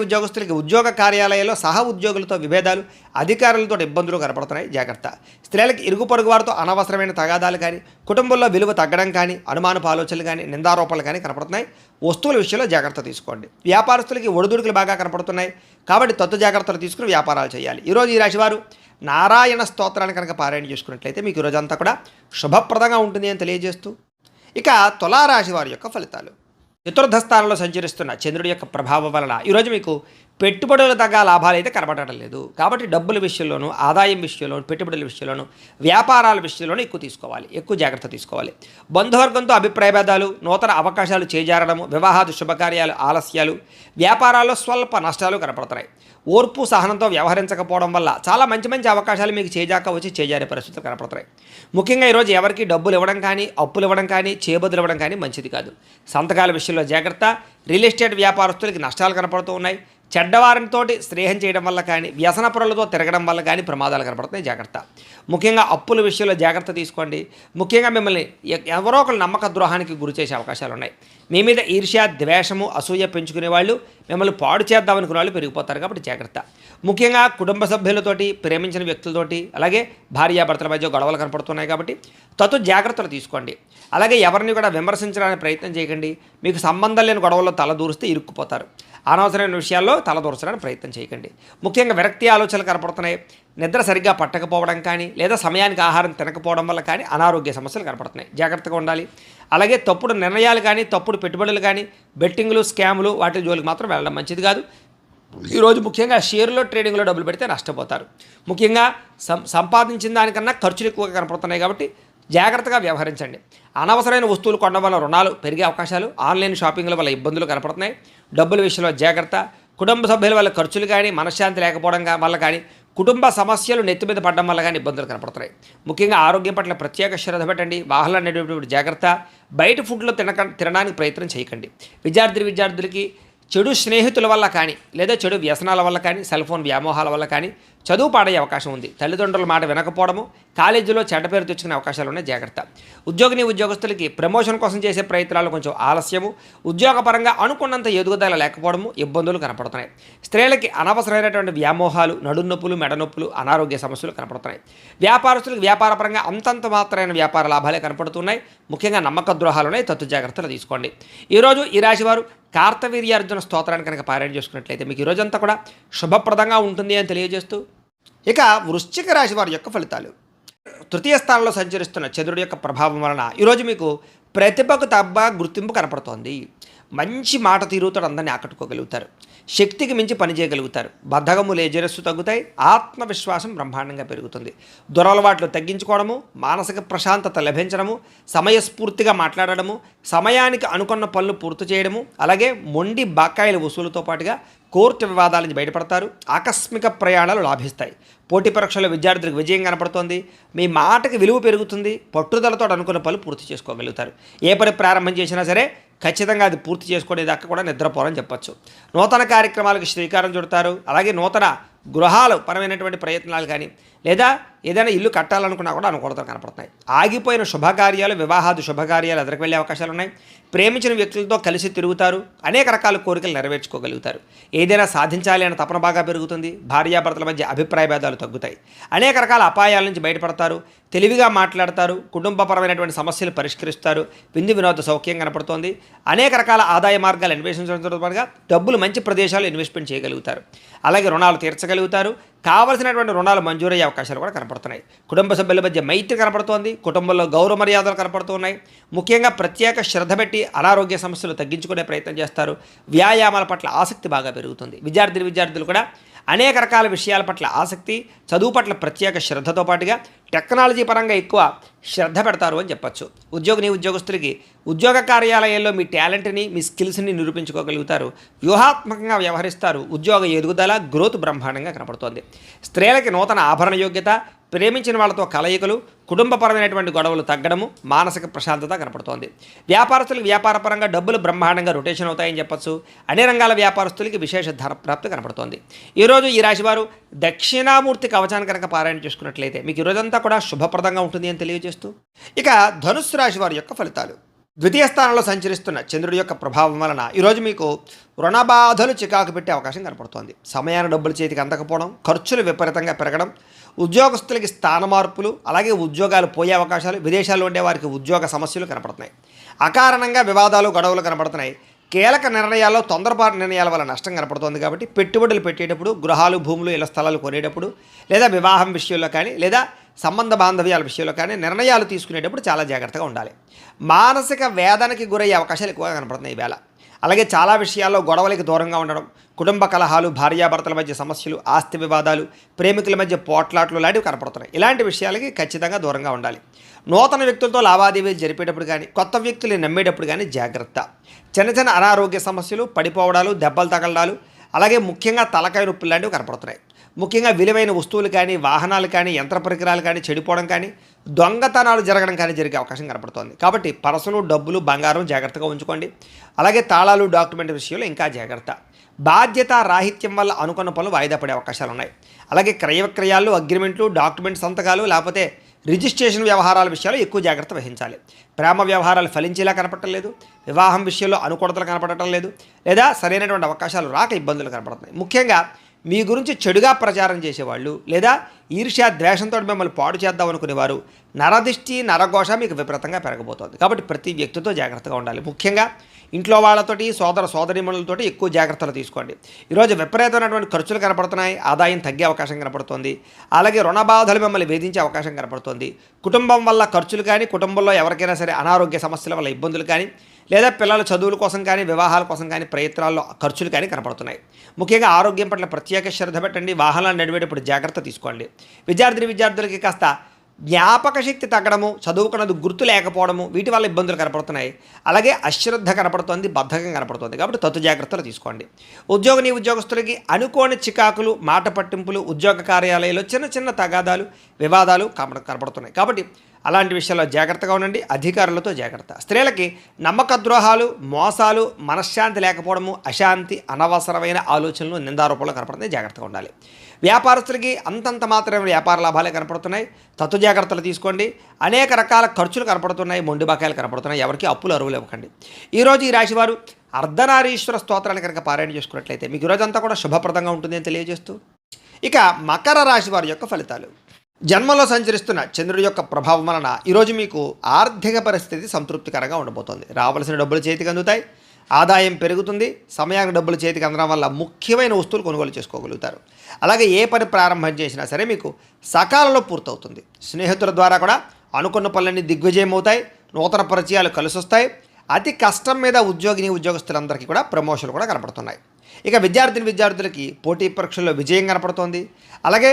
ఉద్యోగస్తులకి ఉద్యోగ కార్యాలయాల్లో సహ ఉద్యోగులతో విభేదాలు, అధికారులతో ఇబ్బందులు కనపడుతున్నాయి. జాగ్రత్త. స్త్రీలకి ఇరుగు పొరుగు వారితో అనవసరమైన తగాదాలు కానీ, కుటుంబంలో విలువ తగ్గడం కానీ, అనుమానపు ఆలోచనలు కానీ, నిందారోపణలు కానీ కనపడుతున్నాయి. వస్తువుల విషయంలో జాగ్రత్త తీసుకోండి. వ్యాపారస్తులకి ఒడిదుడుకులు బాగా కనపడుతున్నాయి. కాబట్టి తత్వ జాగ్రత్తలు తీసుకుని వ్యాపారాలు చేయాలి. ఈరోజు ఈ రాశివారు నారాయణ స్తోత్రాన్ని కనుక పారాయణ చేసుకున్నట్లయితే మీకు ఈరోజంతా కూడా శుభప్రదంగా ఉంటుంది అని తెలియజేస్తూ, ఇక తులారాశి వారి యొక్క ఫలితాలు. చతుర్థ స్థానంలో సంచరిస్తున్న చంద్రుడి యొక్క ప్రభావం వలన ఈరోజు మీకు పెట్టుబడులు తగ్గ లాభాలు అయితే కనబడటం లేదు. కాబట్టి డబ్బుల విషయంలోనూ, ఆదాయం విషయంలోనూ, పెట్టుబడుల విషయంలోనూ, వ్యాపారాల విషయంలోనూ ఎక్కువ జాగ్రత్త తీసుకోవాలి. బంధువర్గంతో అభిప్రాయ భేదాలు, నూతన అవకాశాలు చేజారడము, వివాహాది శుభకార్యాలు ఆలస్యాలు, వ్యాపారాల్లో స్వల్ప నష్టాలు కనపడుతున్నాయి. ఓర్పు సహనంతో వ్యవహరించకపోవడం వల్ల చాలా మంచి అవకాశాలు మీకు చేజారే పరిస్థితులు కనపడుతున్నాయి. ముఖ్యంగా ఈరోజు ఎవరికి డబ్బులు ఇవ్వడం కానీ, అప్పులు ఇవ్వడం కానీ, చేబదులు ఇవ్వడం కానీ మంచిది కాదు. సంతకాల విషయంలో జాగ్రత్త. రియల్ ఎస్టేట్ వ్యాపారస్తులకి నష్టాలు కనపడుతూ ఉన్నాయి. చెడ్డవారితో స్నేహం చేయడం వల్ల కానీ, వ్యసన పొరలతో తిరగడం వల్ల కానీ ప్రమాదాలు కనపడుతున్నాయి. జాగ్రత్త. ముఖ్యంగా అప్పుల విషయంలో జాగ్రత్త తీసుకోండి. ముఖ్యంగా మిమ్మల్ని ఎవరో ఒకరు నమ్మక ద్రోహానికి గురి చేసే అవకాశాలు ఉన్నాయి. మీ మీద ఈర్ష్య, ద్వేషము, అసూయ పెంచుకునే వాళ్ళు, మిమ్మల్ని పాడు చేద్దామనుకునే వాళ్ళు పెరిగిపోతారు. కాబట్టి జాగ్రత్త. ముఖ్యంగా కుటుంబ సభ్యులతోటి, ప్రేమించిన వ్యక్తులతోటి, అలాగే భార్యాభర్తల మధ్య గొడవలు కనపడుతున్నాయి. కాబట్టి జాగ్రత్తలు తీసుకోండి. అలాగే ఎవరిని కూడా విమర్శించడానికి ప్రయత్నం చేయకండి. మీకు సంబంధం లేని గొడవల్లో తలదూరిస్తే ఇరుక్కుపోతారు. అనవసరమైన విషయాల్లో తలదూర్చడానికి ప్రయత్నం చేయకండి. ముఖ్యంగా విరక్తి ఆలోచనలు కనపడుతున్నాయి. నిద్ర సరిగ్గా పట్టకపోవడం కానీ, లేదా సమయానికి ఆహారం తినకపోవడం వల్ల కానీ అనారోగ్య సమస్యలు కనపడుతున్నాయి. జాగ్రత్తగా ఉండాలి. అలాగే తప్పుడు నిర్ణయాలు కానీ, తప్పుడు పెట్టుబడులు కానీ, బెట్టింగ్లు, స్కాములు వాటి జోలికి మాత్రం వెళ్ళడం మంచిది కాదు. ఈరోజు ముఖ్యంగా షేర్లో, ట్రేడింగ్లో డబ్బులు పెడితే నష్టపోతారు. ముఖ్యంగా సంపాదించిన దానికన్నా ఖర్చులు ఎక్కువగా కనపడుతున్నాయి. కాబట్టి జాగ్రత్తగా వ్యవహరించండి. అనవసరమైన వస్తువులు కొనడం వల్ల రుణాలు పెరిగే అవకాశాలు, ఆన్లైన్ షాపింగ్ల వల్ల ఇబ్బందులు కనపడుతున్నాయి. డబ్బుల విషయంలో జాగ్రత్త. కుటుంబ సభ్యుల వల్ల ఖర్చులు కానీ, మనశ్శాంతి లేకపోవడం వల్ల కానీ, కుటుంబ సమస్యలు నెత్తి మీద పడడం వల్ల కానీ ఇబ్బందులు కనపడుతున్నాయి. ముఖ్యంగా ఆరోగ్యం పట్ల ప్రత్యేక శ్రద్ధ పెట్టండి. వాహనాలు నడిపేటప్పుడు జాగ్రత్త. బయట ఫుడ్లో తినడానికి ప్రయత్నం చేయకండి. విద్యార్థులకి చెడు స్నేహితుల వల్ల కానీ, లేదా చెడు వ్యసనాల వల్ల కానీ, సెల్ ఫోన్ వ్యామోహాల వల్ల కానీ చదువు పాడయ్యే అవకాశం ఉంది. తల్లిదండ్రుల మాట వినకపోవడము, కాలేజీలో చెడ్డ పేరు తెచ్చుకునే అవకాశాలు ఉన్నాయి. జాగ్రత్త. ఉద్యోగస్తులకి ప్రమోషన్ కోసం చేసే ప్రయత్నాలు కొంచెం ఆలస్యము, ఉద్యోగపరంగా అనుకున్నంత ఎదుగుదల లేకపోవడము, ఇబ్బందులు కనపడుతున్నాయి. స్త్రీలకి అనవసరమైనటువంటి వ్యామోహాలు, నడునొప్పులు, మెడనొప్పులు, అనారోగ్య సమస్యలు కనపడుతున్నాయి. వ్యాపారస్తులకు వ్యాపారపరంగా అంతంత మాత్రమైన వ్యాపార లాభాలే కనపడుతున్నాయి. ముఖ్యంగా నమ్మక ద్రోహాలు ఉన్నాయి. జాగ్రత్తలు తీసుకోండి. ఈరోజు ఈ రాశివారు కార్తవీర్యార్జున స్తోత్రాన్ని కనుక పారాయణ చేసుకున్నట్లయితే మీకు ఈరోజంతా కూడా శుభప్రదంగా ఉంటుంది అని తెలియజేస్తూ, ఇక వృశ్చిక రాశి వారి యొక్క ఫలితాలు. తృతీయ స్థానంలో సంచరిస్తున్న చంద్రుడి యొక్క ప్రభావం వలన ఈరోజు మీకు ప్రతిభకు తగ్గ గుర్తింపు కనపడుతోంది. మంచి మాట తీరుతో అందరినీ ఆకట్టుకోగలుగుతారు. శక్తికి మించి పనిచేయగలుగుతారు. బద్ధకము లేజరస్సు తగ్గుతాయి. ఆత్మవిశ్వాసం బ్రహ్మాండంగా పెరుగుతుంది. దురలవాట్లు తగ్గించుకోవడము, మానసిక ప్రశాంతత లభించడము, సమయస్ఫూర్తిగా మాట్లాడడము, సమయానికి అనుకున్న పనులు పూర్తి చేయడము, అలాగే మొండి బకాయిల వసూలుతో పాటుగా కోర్టు వివాదాల నుంచి బయటపడతారు. ఆకస్మిక ప్రయాణాలు లాభిస్తాయి. పోటీ పరీక్షల్లో విద్యార్థులకు విజయం కనపడుతోంది. మీ మాటకి విలువ పెరుగుతుంది. పట్టుదలతో అనుకున్న పనులు పూర్తి చేసుకోగలుగుతారు. ఏ పని ప్రారంభం చేసినా సరే ఖచ్చితంగా అది పూర్తి చేసుకునేదాకా కూడా నిద్రపోరని చెప్పచ్చు. నూతన కార్యక్రమాలకు శ్రీకారం చుడతారు. అలాగే నూతన గృహాలు పరమైనటువంటి ప్రయత్నాలు కానీ, లేదా ఏదైనా ఇల్లు కట్టాలనుకున్నా కూడా అనుకూలతలు కనపడుతున్నాయి. ఆగిపోయిన శుభకార్యాలు, వివాహాది శుభకార్యాలు ఎదురుకు వెళ్ళే అవకాశాలు ఉన్నాయి. ప్రేమించిన వ్యక్తులతో కలిసి తిరుగుతారు. అనేక రకాల కోరికలు నెరవేర్చుకోగలుగుతారు. ఏదైనా సాధించాలి అనే తపన బాగా పెరుగుతుంది. భార్యాభర్తల మధ్య అభిప్రాయ భేదాలు తగ్గుతాయి. అనేక రకాల అపాయాల నుంచి బయటపడతారు. తెలివిగా మాట్లాడతారు. కుటుంబపరమైనటువంటి సమస్యలు పరిష్కరిస్తారు. విందు వినోద సౌఖ్యం కనపడుతోంది. అనేక రకాల ఆదాయ మార్గాలు అన్వేషించడంతో పాటుగా డబ్బులు మంచి ప్రదేశాలు ఇన్వెస్ట్మెంట్ చేయగలుగుతారు. అలాగే రుణాలు తీర్చగలుగుతారు. చేయగలుగుతారు. కావలసినటువంటి రుణాలు మంజూరయ్యే అవకాశాలు కూడా కనపడుతున్నాయి. కుటుంబ సభ్యుల మధ్య మైత్రి కనపడుతోంది. కుటుంబంలో గౌరవ మర్యాదలు కనపడుతున్నాయి. ముఖ్యంగా ప్రత్యేక శ్రద్ధ పెట్టి అనారోగ్య సమస్యలు తగ్గించుకునే ప్రయత్నం చేస్తారు. వ్యాయామాల పట్ల ఆసక్తి బాగా పెరుగుతుంది. విద్యార్థులు కూడా అనేక రకాల విషయాల పట్ల ఆసక్తి, చదువు పట్ల ప్రత్యేక శ్రద్ధతో పాటుగా టెక్నాలజీ పరంగా ఎక్కువ శ్రద్ధ పెడతారు అని చెప్పచ్చు. ఉద్యోగస్తులకి ఉద్యోగ కార్యాలయాల్లో మీ టాలెంట్ని, మీ స్కిల్స్ని నిరూపించుకోగలుగుతారు. వ్యూహాత్మకంగా వ్యవహరిస్తారు. ఉద్యోగ ఎదుగుదల, గ్రోత్ బ్రహ్మాండంగా కనపడుతోంది. స్త్రీలకి నూతన ఆభరణ యోగ్యత, ప్రేమించిన వాళ్ళతో కలయికలు, కుటుంబపరమైనటువంటి గొడవలు తగ్గడము, మానసిక ప్రశాంతత కనపడుతోంది. వ్యాపారస్తులకు వ్యాపారపరంగా డబ్బులు బ్రహ్మాండంగా రొటేషన్ అవుతాయని చెప్పచ్చు. అన్ని రంగాల వ్యాపారస్తులకి విశేష ధన ప్రాప్తి కనపడుతోంది. ఈరోజు ఈ రాశివారు దక్షిణామూర్తి కవచాన్ని కనుక పారాయణ చేసుకున్నట్లయితే మీకు ఈరోజంతా కూడా శుభప్రదంగా ఉంటుంది అని తెలియజేస్తూ, ఇక ధనుస్సు రాశి వారి యొక్క ఫలితాలు. ద్వితీయ స్థానంలో సంచరిస్తున్న చంద్రుడి యొక్క ప్రభావం వలన ఈరోజు మీకు రుణబాధలు చికాకు పెట్టే అవకాశం కనపడుతోంది. సమయాన్ని డబ్బులు చేతికి అందకపోవడం, ఖర్చులు విపరీతంగా పెరగడం, ఉద్యోగస్తులకి స్థాన మార్పులు, అలాగే ఉద్యోగాలు పోయే అవకాశాలు, విదేశాల్లో ఉండే వారికి ఉద్యోగ సమస్యలు కనపడుతున్నాయి. అకారణంగా వివాదాలు, గొడవలు కనపడుతున్నాయి. కీలక నిర్ణయాల్లో తొందరపాటు నిర్ణయాల వల్ల నష్టం కనపడుతోంది. కాబట్టి పెట్టుబడులు పెట్టేటప్పుడు, గృహాలు, భూములు, ఇళ్ల స్థలాలు కొనేటప్పుడు, లేదా వివాహం విషయంలో కానీ, లేదా సంబంధ బాంధవ్యాల విషయంలో కానీ నిర్ణయాలు తీసుకునేటప్పుడు చాలా జాగ్రత్తగా ఉండాలి. మానసిక వేదనకి గురయ్యే అవకాశాలు ఎక్కువగా కనపడుతున్నాయి ఈవేళ. అలాగే చాలా విషయాల్లో గొడవలకి దూరంగా ఉండడం, కుటుంబ కలహాలు, భార్యాభర్తల మధ్య సమస్యలు, ఆస్తి వివాదాలు, ప్రేమికుల మధ్య పోట్లాట్లు లాంటివి కనపడుతున్నాయి. ఇలాంటి విషయాలకి ఖచ్చితంగా దూరంగా ఉండాలి. నూతన వ్యక్తులతో లావాదేవీలు జరిపేటప్పుడు కానీ, కొత్త వ్యక్తులు నమ్మేటప్పుడు కానీ జాగ్రత్త. చిన్న అనారోగ్య సమస్యలు, పడిపోవడాలు, దెబ్బలు తగలడాలు, అలాగే ముఖ్యంగా తలకాయ నొప్పులు లాంటివి కనపడుతున్నాయి. ముఖ్యంగా విలువైన వస్తువులు కానీ, వాహనాలు కానీ, యంత్ర పరికరాలు కానీ చెడిపోవడం కానీ, దొంగతనాలు జరగడం కానీ జరిగే అవకాశం కనపడుతోంది. కాబట్టి పర్సులు, డబ్బులు, బంగారం జాగ్రత్తగా ఉంచుకోండి. అలాగే తాళాలు, డాక్యుమెంట్ విషయంలో ఇంకా జాగ్రత్త. బాధ్యత రాహిత్యం వల్ల అనుకున్న పనులు వాయిదా పడే అవకాశాలు ఉన్నాయి. అలాగే క్రయ విక్రయాలు, అగ్రిమెంట్లు, డాక్యుమెంట్ సంతకాలు, లేకపోతే రిజిస్ట్రేషన్ వ్యవహారాల విషయాల్లో ఎక్కువ జాగ్రత్త వహించాలి. ప్రేమ వ్యవహారాలు ఫలించేలా కనపడటం లేదు. వివాహం విషయంలో అనుకూలతలు కనపడటం లేదు. లేదా సరైనటువంటి అవకాశాలు రాక ఇబ్బందులు కనపడుతున్నాయి. ముఖ్యంగా మీ గురించి చెడుగా ప్రచారం చేసేవాళ్ళు, లేదా ఈర్ష్య, ద్వేషంతో మిమ్మల్ని పాడు చేద్దాం అనుకునేవారు, నరదిష్టి, నరఘోష మీకు విపరీతంగా పెరగబోతోంది. కాబట్టి ప్రతి వ్యక్తితో జాగ్రత్తగా ఉండాలి. ముఖ్యంగా ఇంట్లో వాళ్ళతోటి, సోదరీమణులతోటి ఎక్కువ జాగ్రత్తలు తీసుకోండి. ఈరోజు విపరీతమైనటువంటి ఖర్చులు కనపడుతున్నాయి. ఆదాయం తగ్గే అవకాశం కనపడుతోంది. అలాగే రుణ బాధలు మిమ్మల్ని వేధించే అవకాశం కనపడుతోంది. కుటుంబం వల్ల ఖర్చులు కానీ, కుటుంబంలో ఎవరికైనా సరే అనారోగ్య సమస్యల వల్ల ఇబ్బందులు కానీ, లేదా పిల్లల చదువుల కోసం కానీ, వివాహాల కోసం కానీ ప్రయత్నాల్లో ఖర్చులు కానీ కనపడుతున్నాయి. ముఖ్యంగా ఆరోగ్యం పట్ల ప్రత్యేక శ్రద్ధ పెట్టండి. వాహనాలు నడిపేటప్పుడు జాగ్రత్త తీసుకోండి. విద్యార్థులకి కాస్త జ్ఞాపక శక్తి తగ్గడము, చదువుకున్నది గుర్తు లేకపోవడము, వీటి వల్ల ఇబ్బందులు కనపడుతున్నాయి. అలాగే అశ్రద్ధ కనపడుతోంది, బద్ధకం కనపడుతుంది. కాబట్టి తత్తు జాగ్రత్తలు తీసుకోండి. ఉద్యోగస్తులకి అనుకోని చికాకులు, మాట పట్టింపులు, ఉద్యోగ కార్యాలయాల్లో చిన్న తగాదాలు, వివాదాలు కనపడుతున్నాయి. కాబట్టి అలాంటి విషయాల్లో జాగ్రత్తగా ఉండండి. అధికారులతో జాగ్రత్త. స్త్రీలకి నమ్మక ద్రోహాలు, మోసాలు, మనశ్శాంతి లేకపోవడము, అశాంతి, అనవసరమైన ఆలోచనలు, నిందారోపణలు కనపడుతున్నాయి. జాగ్రత్తగా ఉండాలి. వ్యాపారస్తులకి అంతంత మాత్రమే వ్యాపార లాభాలే కనపడుతున్నాయి. తత్తు జాగ్రత్తలు తీసుకోండి. అనేక రకాల ఖర్చులు కనపడుతున్నాయి. మొండి బకాయిలు కనపడుతున్నాయి. ఎవరికి అప్పులు అరువులు ఇవ్వకండి. ఈరోజు ఈ రాశివారు అర్ధనారీశ్వర స్తోత్రాన్ని కనుక పారాయణ చేసుకున్నట్లయితే మీకు ఈరోజంతా కూడా శుభప్రదంగా ఉంటుంది అని తెలియజేస్తూ, ఇక మకర రాశి వారి యొక్క ఫలితాలు. జన్మలో సంచరిస్తున్న చంద్రుడి యొక్క ప్రభావం వలన ఈరోజు మీకు ఆర్థిక పరిస్థితి సంతృప్తికరంగా ఉండబోతోంది. రావాల్సిన డబ్బులు చేతికి అందుతాయి. ఆదాయం పెరుగుతుంది. సమయానికి డబ్బులు చేతికి అందడం వల్ల ముఖ్యమైన వస్తువులు కొనుగోలు చేసుకోగలుగుతారు. అలాగే ఏ పని ప్రారంభం చేసినా సరే మీకు సకాలంలో పూర్తవుతుంది. స్నేహితుల ద్వారా కూడా అనుకున్న పనులన్నీ దిగ్విజయం అవుతాయి. నూతన పరిచయాలు కలిసి వస్తాయి. అతి కష్టం మీద ఉద్యోగస్తులందరికీ కూడా ప్రమోషన్లు కూడా కనపడుతున్నాయి. ఇక విద్యార్థులకి పోటీ పరీక్షల్లో విజయం కనపడుతోంది. అలాగే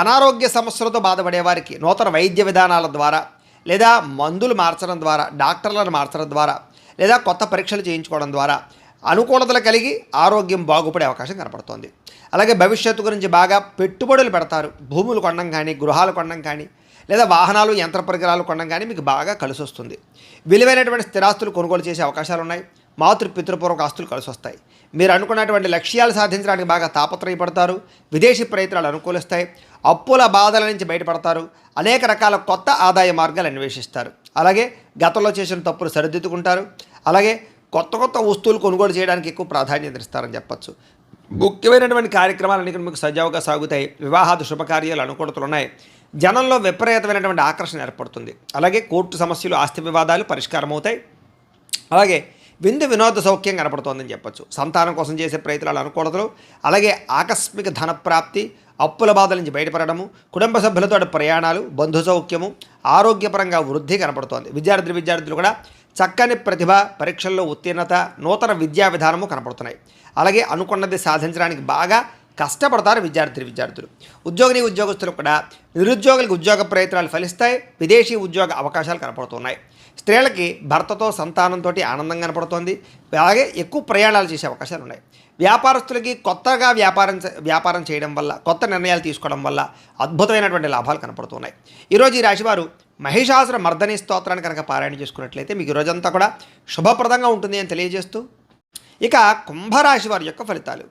అనారోగ్య సమస్యలతో బాధపడే వారికి నూతన వైద్య విధానాల ద్వారా, లేదా మందులు మార్చడం ద్వారా, డాక్టర్లను మార్చడం ద్వారా, లేదా కొత్త పరీక్షలు చేయించుకోవడం ద్వారా అనుకూలతలు కలిగి ఆరోగ్యం బాగుపడే అవకాశం కనపడుతోంది. అలాగే భవిష్యత్తు గురించి బాగా పెట్టుబడులు పెడతారు. భూములు కొనడం కానీ, గృహాలు కొనడం కానీ, లేదా వాహనాలు, యంత్ర పరికరాలు కొనడం కానీ మీకు బాగా కలిసి వస్తుంది. విలువైనటువంటి స్థిరాస్తులు కొనుగోలు చేసే అవకాశాలు ఉన్నాయి. పితృపూర్వక ఆస్తులు కలిసి వస్తాయి. మీరు అనుకున్నటువంటి లక్ష్యాలు సాధించడానికి బాగా తాపత్రయపడతారు. విదేశీ ప్రయత్నాలు అనుకూలిస్తాయి. అప్పుల బాధల నుంచి బయటపడతారు. అనేక రకాల కొత్త ఆదాయ మార్గాలు అన్వేషిస్తారు. అలాగే గతంలో చేసిన తప్పులు సరిదిద్దుకుంటారు. అలాగే కొత్త వస్తువులు కొనుగోలు చేయడానికి ఎక్కువ ప్రాధాన్యత ఇస్తారని చెప్పచ్చు. ముఖ్యమైనటువంటి కార్యక్రమాలన్నీ మీకు సజావుగా సాగుతాయి. వివాహాది శుభకార్యాలు అనుకూలతలు ఉన్నాయి. జనంలో విపరీతమైనటువంటి ఆకర్షణ ఏర్పడుతుంది. అలాగే కోర్టు సమస్యలు, ఆస్తి వివాదాలు పరిష్కారం అవుతాయి. అలాగే విందు వినోద సౌఖ్యం కనపడుతోందని చెప్పొచ్చు. సంతానం కోసం చేసే ప్రయత్నాలు అనుకూలతలు, అలాగే ఆకస్మిక ధనప్రాప్తి, అప్పుల బాధల నుంచి బయటపడము, కుటుంబ సభ్యులతో ప్రయాణాలు, బంధు సౌఖ్యము, ఆరోగ్యపరంగా వృద్ధి కనపడుతోంది. విద్యార్థులు కూడా చక్కని ప్రతిభ, పరీక్షల్లో ఉత్తీర్ణత, నూతన విద్యా విధానము కనపడుతున్నాయి. అలాగే అనుకున్నది సాధించడానికి బాగా కష్టపడతారు విద్యార్థులు. ఉద్యోగస్తులు కూడా నిరుద్యోగులకు ఉద్యోగ ప్రయత్నాలు ఫలిస్తాయి. విదేశీ ఉద్యోగ అవకాశాలు కనపడుతున్నాయి. స్త్రీలకి భర్తతో సంతానంతో ఆనందం కనపడుతోంది. అలాగే ఎక్కువ ప్రయాణాలు చేసే అవకాశాలు ఉన్నాయి. వ్యాపారస్తులకి కొత్తగా వ్యాపారం చేయడం వల్ల, కొత్త నిర్ణయాలు తీసుకోవడం వల్ల అద్భుతమైనటువంటి లాభాలు కనపడుతున్నాయి. ఈరోజు ఈ రాశివారు మహిషాసుర మర్దని స్తోత్రాన్ని కనుక పారాయణ చేసుకున్నట్లయితే మీకు రోజంతా కూడా శుభప్రదంగా ఉంటుంది అని తెలియజేస్తూ, ఇక కుంభరాశి వారి యొక్క ఫలితాలు.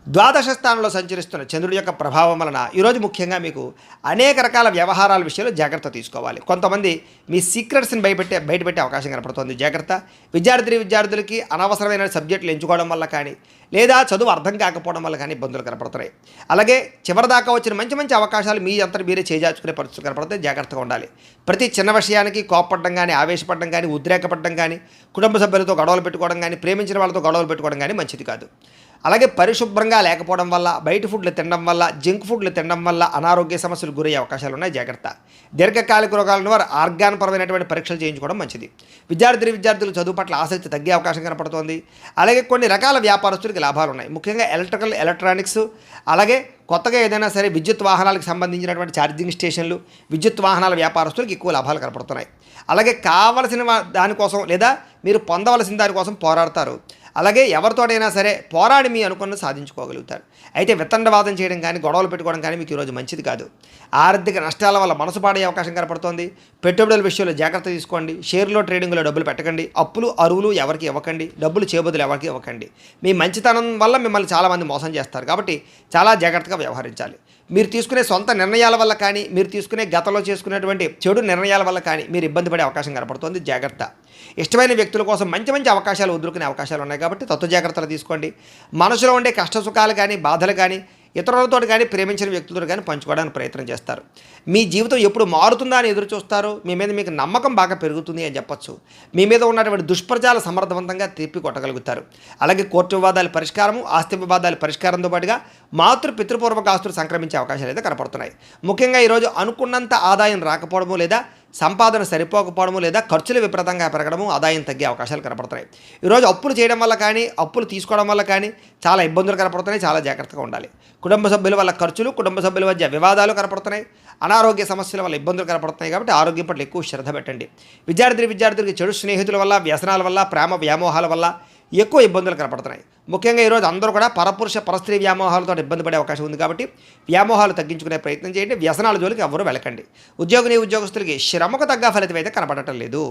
ద్వాదశ స్థానంలో సంచరిస్తున్న చంద్రుడి యొక్క ప్రభావం వలన ఈరోజు ముఖ్యంగా మీకు అనేక రకాల వ్యవహారాల విషయంలో జాగ్రత్త తీసుకోవాలి. కొంతమంది మీ సీక్రెట్స్ని బయటపెట్టే అవకాశం కనపడుతుంది. జాగ్రత్త. విద్యార్థులకి అనవసరమైన సబ్జెక్టులు ఎంచుకోవడం వల్ల కానీ, లేదా చదువు అర్థం కాకపోవడం వల్ల కానీ ఇబ్బందులు కనపడుతున్నాయి. అలాగే చివరిదాకా వచ్చిన మంచి అవకాశాలు మీ అంతా మీరే చేజార్చుకునే పరిస్థితులు కనపడతాయి. జాగ్రత్తగా ఉండాలి. ప్రతి చిన్న విషయానికి కోపపడడం కానీ, ఆవేశపడడం కానీ, ఉద్రేకపడడం కానీ, కుటుంబ సభ్యులతో గొడవలు పెట్టుకోవడం కానీ, ప్రేమించిన వాళ్ళతో గొడవలు పెట్టుకోవడం కానీ మంచిది కాదు. అలాగే పరిశుభ్రంగా లేకపోవడం వల్ల, బయట ఫుడ్లు తినడం వల్ల, జంక్ ఫుడ్లు తినడం వల్ల అనారోగ్య సమస్యలు గురయ్యే అవకాశాలు ఉన్నాయి. జాగ్రత్త. దీర్ఘకాలిక రోగాలను వారు ఆర్గాన్పరమైనటువంటి పరీక్షలు చేయించుకోవడం మంచిది. విద్యార్థులు చదువు పట్ల ఆసక్తి తగ్గే అవకాశం కనపడుతోంది. అలాగే కొన్ని రకాల వ్యాపారస్తులకి లాభాలు ఉన్నాయి. ముఖ్యంగా ఎలక్ట్రానిక్స్, అలాగే కొత్తగా ఏదైనా సరే విద్యుత్ వాహనాలకు సంబంధించినటువంటి ఛార్జింగ్ స్టేషన్లు, విద్యుత్ వాహనాల వ్యాపారస్తులకు ఎక్కువ లాభాలు కనపడుతున్నాయి. అలాగే కావలసిన దానికోసం లేదా మీరు పొందవలసిన దానికోసం పోరాడతారు. అలాగే ఎవరితోటైనా సరే పోరాడి మీ అనుకున్నది సాధించుకోగలుగుతారు. అయితే వితండవాదం చేయడం కానీ, గొడవలు పెట్టుకోవడం కానీ మీకు ఈరోజు మంచిది కాదు. ఆర్థిక నష్టాల వల్ల మనసు పాడే అవకాశం కనపడుతోంది. పెట్టుబడుల విషయంలో జాగ్రత్త తీసుకోండి. షేర్లో ట్రేడింగ్లో డబ్బులు పెట్టకండి. అప్పులు అరువులు ఎవరికి ఇవ్వకండి. డబ్బులు చేబదులు ఎవరికి ఇవ్వకండి. మీ మంచితనం వల్ల మిమ్మల్ని చాలామంది మోసం చేస్తారు. కాబట్టి చాలా జాగ్రత్తగా వ్యవహరించాలి. మీరు తీసుకునే సొంత నిర్ణయాల వల్ల కానీ, మీరు తీసుకునే గతంలో చేసుకునేటువంటి చెడు నిర్ణయాల వల్ల కానీ మీరు ఇబ్బంది పడే అవకాశం కనపడుతుంది. జాగ్రత్త. ఇష్టమైన వ్యక్తుల కోసం మంచి అవకాశాలు వదులుకునే అవకాశాలు ఉన్నాయి. కాబట్టి తత్వ జాగ్రత్తలు తీసుకోండి. మనసులో ఉండే కష్ట సుఖాలు కానీ, బాధలు కానీ ఇతరులతో కానీ, ప్రేమించిన వ్యక్తులతో కానీ పంచుకోవడానికి ప్రయత్నం చేస్తారు. మీ జీవితం ఎప్పుడు మారుతుందా అని ఎదురు చూస్తారు. మీ మీద మీకు నమ్మకం బాగా పెరుగుతుంది అని చెప్పొచ్చు. మీ మీద ఉన్నటువంటి దుష్ప్రచారాలు సమర్థవంతంగా తిప్పి కొట్టగలుగుతారు. అలాగే కోర్టు వివాదాల పరిష్కారము, ఆస్తి వివాదాల పరిష్కారంతో పాటుగా పితృపూర్వక ఆస్తులు సంక్రమించే అవకాశాలు అయితే కనపడుతున్నాయి. ముఖ్యంగా ఈరోజు అనుకున్నంత ఆదాయం రాకపోవడము, లేదా సంపాదన సరిపోకపోవడము, లేదా ఖర్చులు విపరీతంగా పెరగడము, ఆదాయం తగ్గే అవకాశాలు కనపడుతున్నాయి. ఈరోజు అప్పులు చేయడం వల్ల కానీ, అప్పులు తీసుకోవడం వల్ల కానీ చాలా ఇబ్బందులు కనపడుతున్నాయి. చాలా జాగ్రత్తగా ఉండాలి. కుటుంబ సభ్యుల వల్ల ఖర్చులు, కుటుంబ సభ్యుల మధ్య వివాదాలు కనపడుతున్నాయి. అనారోగ్య సమస్యల వల్ల ఇబ్బందులు కనపడుతున్నాయి. కాబట్టి ఆరోగ్యం పట్ల ఎక్కువ శ్రద్ధ పెట్టండి. విద్యార్థులకి చెడు స్నేహితుల వల్ల, వ్యసనాల వల్ల, ప్రేమ వ్యామోహాల వల్ల ఎక్కువ ఇబ్బందులు కనపడుతున్నాయి. ముఖ్యంగా ఈరోజు అందరూ కూడా పరస్త్రీ వ్యామోహాలతో ఇబ్బంది పడే అవకాశం ఉంది. కాబట్టి వ్యామోహాలు తగ్గించుకునే ప్రయత్నం చేయండి. వ్యసనాల జోలికి ఎవరు వెళ్ళకండి. ఉద్యోగస్తులకి శ్రమకు తగ్గ ఫలితం అయితే కనపడటం లేదు.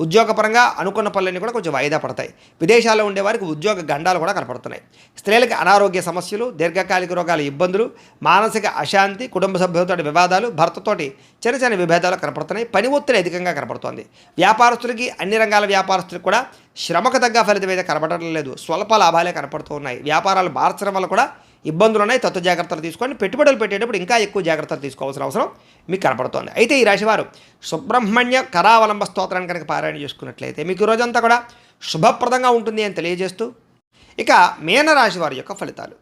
ఉద్యోగపరంగా అనుకున్న పనులన్నీ కూడా కొంచెం వాయిదా పడతాయి. విదేశాల్లో ఉండేవారికి ఉద్యోగ గండాలు కూడా కనపడుతున్నాయి. స్త్రీలకి అనారోగ్య సమస్యలు, దీర్ఘకాలిక రోగాల ఇబ్బందులు, మానసిక అశాంతి, కుటుంబ సభ్యులతో వివాదాలు, భర్తతోటి చిన్న విభేదాలు కనపడుతున్నాయి. పని ఒత్తిడి అధికంగా కనపడుతోంది. వ్యాపారస్తులకి, అన్ని రంగాల వ్యాపారస్తులకు కూడా శ్రమకు తగ్గ ఫలితం అయితే కనపడటం లేదు. స్వల్ప లాభాలే కనపడుతూ ఉన్నాయి. వ్యాపారాలు మార్చడం వల్ల కూడా ఇబ్బందులు ఉన్నాయి. తత్వ జాగ్రత్తలు తీసుకోండి. పెట్టుబడులు పెట్టేటప్పుడు ఇంకా ఎక్కువ జాగ్రత్తలు తీసుకోవాల్సిన అవసరం మీకు కనపడుతోంది. అయితే ఈ రాశివారు సుబ్రహ్మణ్య కరావలంబ స్తోత్రాన్ని కనుక పారాయణ చేసుకున్నట్లయితే మీకు రోజంతా కూడా శుభప్రదంగా ఉంటుంది అని తెలియజేస్తూ, ఇక మీనరాశి వారి యొక్క ఫలితాలు.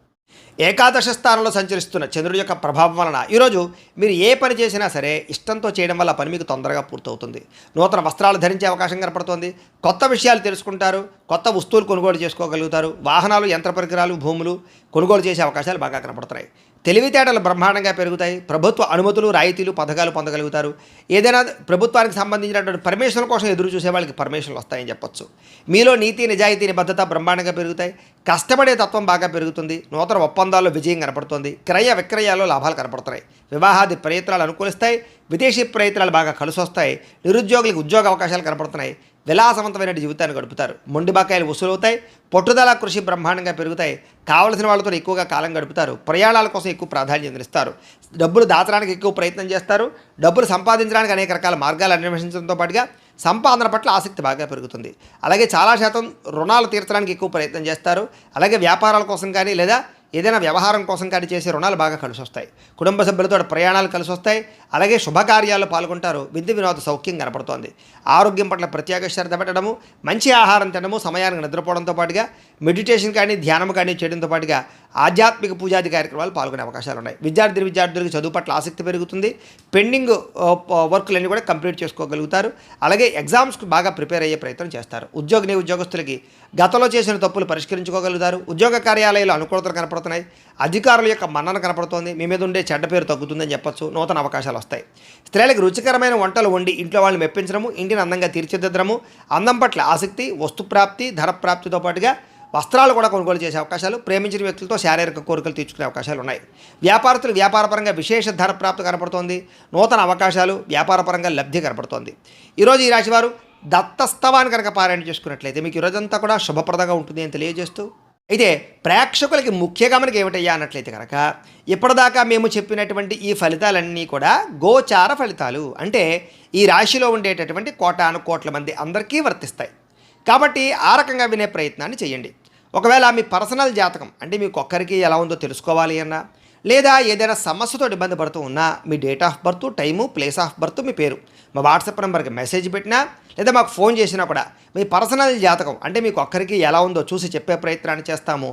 ఏకాదశ స్థానంలో సంచరిస్తున్న చంద్రుడి యొక్క ప్రభావం వలన ఈరోజు మీరు ఏ పని చేసినా సరే ఇష్టంతో చేయడం వల్ల పని మీకు తొందరగా పూర్తవుతుంది. నూతన వస్త్రాలు ధరించే అవకాశం కనపడుతోంది. కొత్త విషయాలు తెలుసుకుంటారు. కొత్త వస్తువులు కొనుగోలు చేసుకోగలుగుతారు. వాహనాలు, యంత్ర పరికరాలు, భూములు కొనుగోలు చేసే అవకాశాలు బాగా కనపడుతున్నాయి. తెలివితేటలు బ్రహ్మాండంగా పెరుగుతాయి. ప్రభుత్వ అనుమతులు, రాయితీలు, పథకాలు పొందగలుగుతారు. ఏదైనా ప్రభుత్వానికి సంబంధించినటువంటి పర్మిషన్ల కోసం ఎదురు చూసే వాళ్ళకి పర్మిషన్లు వస్తాయని చెప్పొచ్చు. మీలో నీతి, నిజాయితీ, నిబద్ధత బ్రహ్మాండంగా పెరుగుతాయి. కష్టపడే తత్వం బాగా పెరుగుతుంది. నూతన ఒప్పందాల్లో విజయం కనపడుతుంది. క్రయ విక్రయాల్లో లాభాలు కనపడుతున్నాయి. వివాహాది ప్రయత్నాలు అనుకూలిస్తాయి. విదేశీ ప్రయత్నాలు బాగా కలిసి వస్తాయి. నిరుద్యోగులకు ఉద్యోగ అవకాశాలు కనపడుతున్నాయి. విలాసవంతమైన జీవితాన్ని గడుపుతారు. మొండి బకాయిలు వసూలవుతాయి. పట్టుదల, కృషి బ్రహ్మాండంగా పెరుగుతాయి. కావలసిన వాళ్ళతో ఎక్కువగా కాలం గడుపుతారు. ప్రయాణాల కోసం ఎక్కువ ప్రాధాన్యత ఇస్తారు. డబ్బులు దాచడానికి ఎక్కువ ప్రయత్నం చేస్తారు. డబ్బులు సంపాదించడానికి అనేక రకాల మార్గాలు అన్వేషించడంతో పాటుగా సంపాదన పట్ల ఆసక్తి బాగా పెరుగుతుంది. అలాగే చాలా శాతం రుణాలు తీర్చడానికి ఎక్కువ ప్రయత్నం చేస్తారు. అలాగే వ్యాపారాల కోసం కానీ, లేదా ఏదైనా వ్యవహారం కోసం కానీ చేసే రుణాలు బాగా కలిసి వస్తాయి. కుటుంబ సభ్యులతో ప్రయాణాలు కలిసి వస్తాయి. అలాగే శుభకార్యాల్లో పాల్గొంటారు. విద్య వినోద సౌఖ్యం కనపడుతోంది. ఆరోగ్యం పట్ల ప్రత్యేక శ్రద్ధ పెట్టడము, మంచి ఆహారం తినడము, సమయానికి నిద్రపోవడంతో పాటుగా మెడిటేషన్ కానీ ధ్యానం కానీ చేయడంతో పాటుగా ఆధ్యాత్మిక పూజాది కార్యక్రమాలు పాల్గొనే అవకాశాలు ఉన్నాయి. విద్యార్థులకు చదువు పట్ల ఆసక్తి పెరుగుతుంది. పెండింగ్ వర్క్లన్నీ కూడా కంప్లీట్ చేసుకోగలుగుతారు. అలాగే ఎగ్జామ్స్కి బాగా ప్రిపేర్ అయ్యే ప్రయత్నం చేస్తారు. ఉద్యోగస్తులకి గతంలో చేసిన తప్పులు పరిష్కరించుకోగలుగుతారు. ఉద్యోగ కార్యాలయాలు అనుకూలతలు కనపడుతున్నాయి. అధికారుల యొక్క మన్నన కనపడుతోంది. మీ మీద ఉండే చెడ్డ పేరు తగ్గుతుందని చెప్పొచ్చు. నూతన అవకాశాలు వస్తాయి. స్త్రీలకు రుచికరమైన వంటలు వండి ఇంట్లో వాళ్ళని మెప్పించడము, ఇంటిని అందంగా తీర్చిదిద్దడము, అందం పట్ల ఆసక్తి, వస్తుప్రాప్తి, ధన ప్రాప్తితో పాటుగా వస్త్రాలు కూడా కొనుగోలు చేసే అవకాశాలు, ప్రేమించిన వ్యక్తులతో శారీరక కోరికలు తీర్చుకునే అవకాశాలు ఉన్నాయి. వ్యాపారస్తులు వ్యాపారపరంగా విశేష ధన ప్రాప్తి కనపడుతోంది. నూతన అవకాశాలు, వ్యాపారపరంగా లబ్ధి కనపడుతోంది. ఈరోజు ఈ రాశివారు దత్తస్తవాన్ని కనుక పారాయణ చేసుకున్నట్లయితే మీకు ఈరోజంతా కూడా శుభప్రదంగా ఉంటుంది అని తెలియజేస్తూ, అయితే ప్రేక్షకులకి ముఖ్య గమనిక ఏమిటయ్యా అన్నట్లయితే కనుక ఇప్పటిదాకా మేము చెప్పినటువంటి ఈ ఫలితాలన్నీ కూడా గోచార ఫలితాలు. అంటే ఈ రాశిలో ఉండేటటువంటి కోటాను కోట్ల మంది అందరికీ వర్తిస్తాయి. కాబట్టి ఆ రకంగా వినే ప్రయత్నాన్ని చేయండి. ఒకవేళ మీ పర్సనల్ జాతకం అంటే మీకు ఒక్కరికి ఎలా ఉందో తెలుసుకోవాలి అన్నా, లేదా ఏదైనా సమస్యతో ఇబ్బంది పడుతూ ఉన్నా మీ date of birth, time, place of birth, మీ పేరు మా వాట్సాప్ నెంబర్కి మెసేజ్ పెట్టినా లేదా మాకు ఫోన్ చేసినా కూడా మీ పర్సనల్ జాతకం అంటే మీకు ఒక్కరికి ఎలా ఉందో చూసి చెప్పే ప్రయత్నాన్ని చేస్తాము.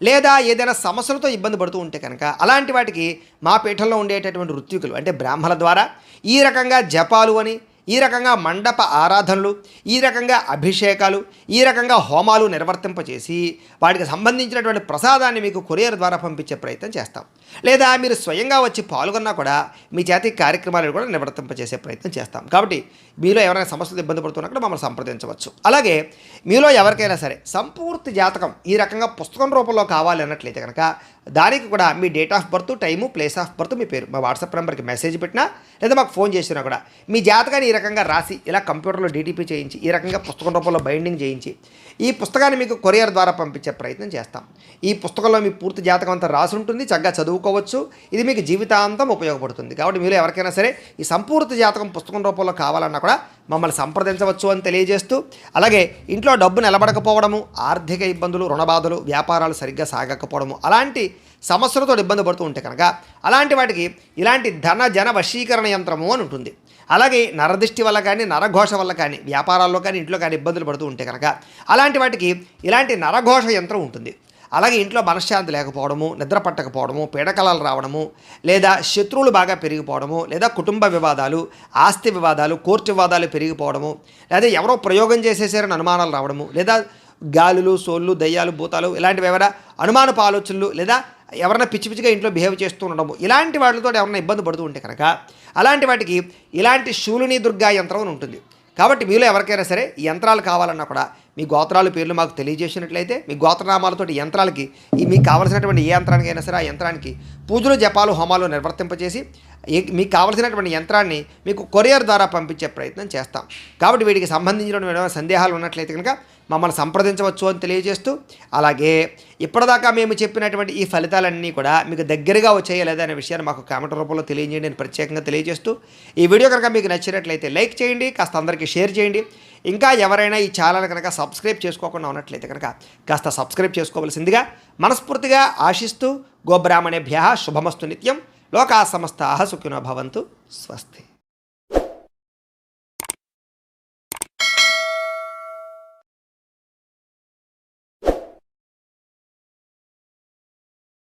లేదా ఏదైనా సమస్యలతో ఇబ్బంది పడుతూ ఉంటే కనుక అలాంటి వాటికి మా పీఠంలో ఉండేటటువంటి ఋత్వికులు అంటే బ్రాహ్మణుల ద్వారా ఈ రకంగా జపాలు అని, ఈ రకంగా మండప ఆరాధనలు, ఈ రకంగా అభిషేకాలు, ఈ రకంగా హోమాలు నిర్వర్తింపచేసి వాటికి సంబంధించినటువంటి ప్రసాదాన్ని మీకు కొరియర్ ద్వారా పంపించే ప్రయత్నం చేస్తాం. లేదా మీరు స్వయంగా వచ్చి పాల్గొన్నా కూడా మీ చేతి కార్యక్రమాలను కూడా నిర్వర్తింపచేసే ప్రయత్నం చేస్తాం. కాబట్టి మీలో ఎవరైనా సమస్యలు ఇబ్బంది పడుతున్నా కూడా మమ్మల్ని సంప్రదించవచ్చు. అలాగే మీలో ఎవరికైనా సరే సంపూర్తి జాతకం ఈ రకంగా పుస్తకం రూపంలో కావాలి అన్నట్లయితే కనుక దానికి కూడా మీ date of birth, time, place of birth, మీ పేరు మా వాట్సాప్ నెంబర్కి మెసేజ్ పెట్టినా లేదా మాకు ఫోన్ చేసినా కూడా మీ జాతకాన్ని ఈ రకంగా రాసి ఇలా కంప్యూటర్లో డీటీపీ చేయించి ఈ రకంగా పుస్తకం రూపంలో బైండింగ్ చేయించి ఈ పుస్తకాన్ని మీకు కొరియర్ ద్వారా పంపించే ప్రయత్నం చేస్తాం. ఈ పుస్తకంలో మీ పూర్తి జాతకం అంతా రాసి ఉంటుంది. చక్కగా చదువుకోవచ్చు. ఇది మీకు జీవితాంతం ఉపయోగపడుతుంది. కాబట్టి మీరు ఎవరికైనా సరే ఈ సంపూర్తి జాతకం పుస్తకం రూపంలో కావాలన్నా కూడా మమ్మల్ని సంప్రదించవచ్చు అని తెలియజేస్తూ, అలాగే ఇంట్లో డబ్బు నిలబడకపోవడము, ఆర్థిక ఇబ్బందులు, రుణబాధలు, వ్యాపారాలు సరిగ్గా సాగకపోవడము అలాంటి సమస్యలతో ఇబ్బంది పడుతూ ఉంటే కనుక అలాంటి వాటికి ఇలాంటి ధన జన వశీకరణ యంత్రము అని ఉంటుంది. అలాగే నరదృష్టి వల్ల కానీ, నరఘోష వల్ల కానీ, వ్యాపారాల్లో కానీ, ఇంట్లో కానీ ఇబ్బందులు పడుతూ ఉంటే కనుక అలాంటి వాటికి ఇలాంటి నరఘోష యంత్రం ఉంటుంది. అలాగే ఇంట్లో మనశ్శాంతి లేకపోవడము, నిద్ర పట్టకపోవడము, పీడకలాలు రావడము, లేదా శత్రువులు బాగా పెరిగిపోవడము, లేదా కుటుంబ వివాదాలు, ఆస్తి వివాదాలు, కోర్టు వివాదాలు పెరిగిపోవడము, లేదా ఎవరో ప్రయోగం చేసేసారని అనుమానాలు రావడము, లేదా గాలులు, సోళ్ళు, దయ్యాలు, భూతాలు ఇలాంటివి ఎవరైనా అనుమానపు ఆలోచనలు, లేదా ఎవరైనా పిచ్చి పిచ్చిగా ఇంట్లో బిహేవ్ చేస్తూ ఉండడము ఇలాంటి వాటితో ఎవరైనా ఇబ్బంది పడుతూ ఉంటే కనుక అలాంటి వాటికి ఇలాంటి శూలిని దుర్గా యంత్రం అని ఉంటుంది. కాబట్టి మీలో ఎవరికైనా సరే ఈ యంత్రాలు కావాలన్నా కూడా మీ గోత్రాల పేర్లు మాకు తెలియజేసినట్లయితే మీ గోత్రనామాలతో యంత్రాలకి మీకు కావలసినటువంటి ఏ యంత్రానికైనా సరే ఆ యంత్రానికి పూజలు, జపాలు, హోమాలు నిర్వర్తింపచేసి మీకు కావలసినటువంటి యంత్రాన్ని మీకు కొరియర్ ద్వారా పంపించే ప్రయత్నం చేస్తాం. కాబట్టి వీటికి సంబంధించిన సందేహాలు ఉన్నట్లయితే కనుక మమ్మల్ని సంప్రదించవచ్చు అని తెలియజేస్తూ, అలాగే ఇప్పటిదాకా మేము చెప్పినటువంటి ఈ ఫలితాలన్నీ కూడా మీకు దగ్గరగా వచ్చాయా లేదా అనే విషయాన్ని మాకు కామెంట్ రూపంలో తెలియజేయండి అని ప్రత్యేకంగా తెలియజేస్తూ, ఈ వీడియో కనుక మీకు నచ్చినట్లయితే లైక్ చేయండి, కాస్త అందరికీ షేర్ చేయండి. ఇంకా ఎవరైనా ఈ ఛానల్ కనుక సబ్స్క్రైబ్ చేసుకోకుండా ఉన్నట్లయితే కనుక కాస్త సబ్స్క్రైబ్ చేసుకోవాల్సిందిగా మనస్ఫూర్తిగా ఆశిస్తూ, గోబ్రాహ్మణేభ్యః శుభమస్తు నిత్యం. లోకా సమస్తాః సుఖినో భవంతు. స్వస్తి.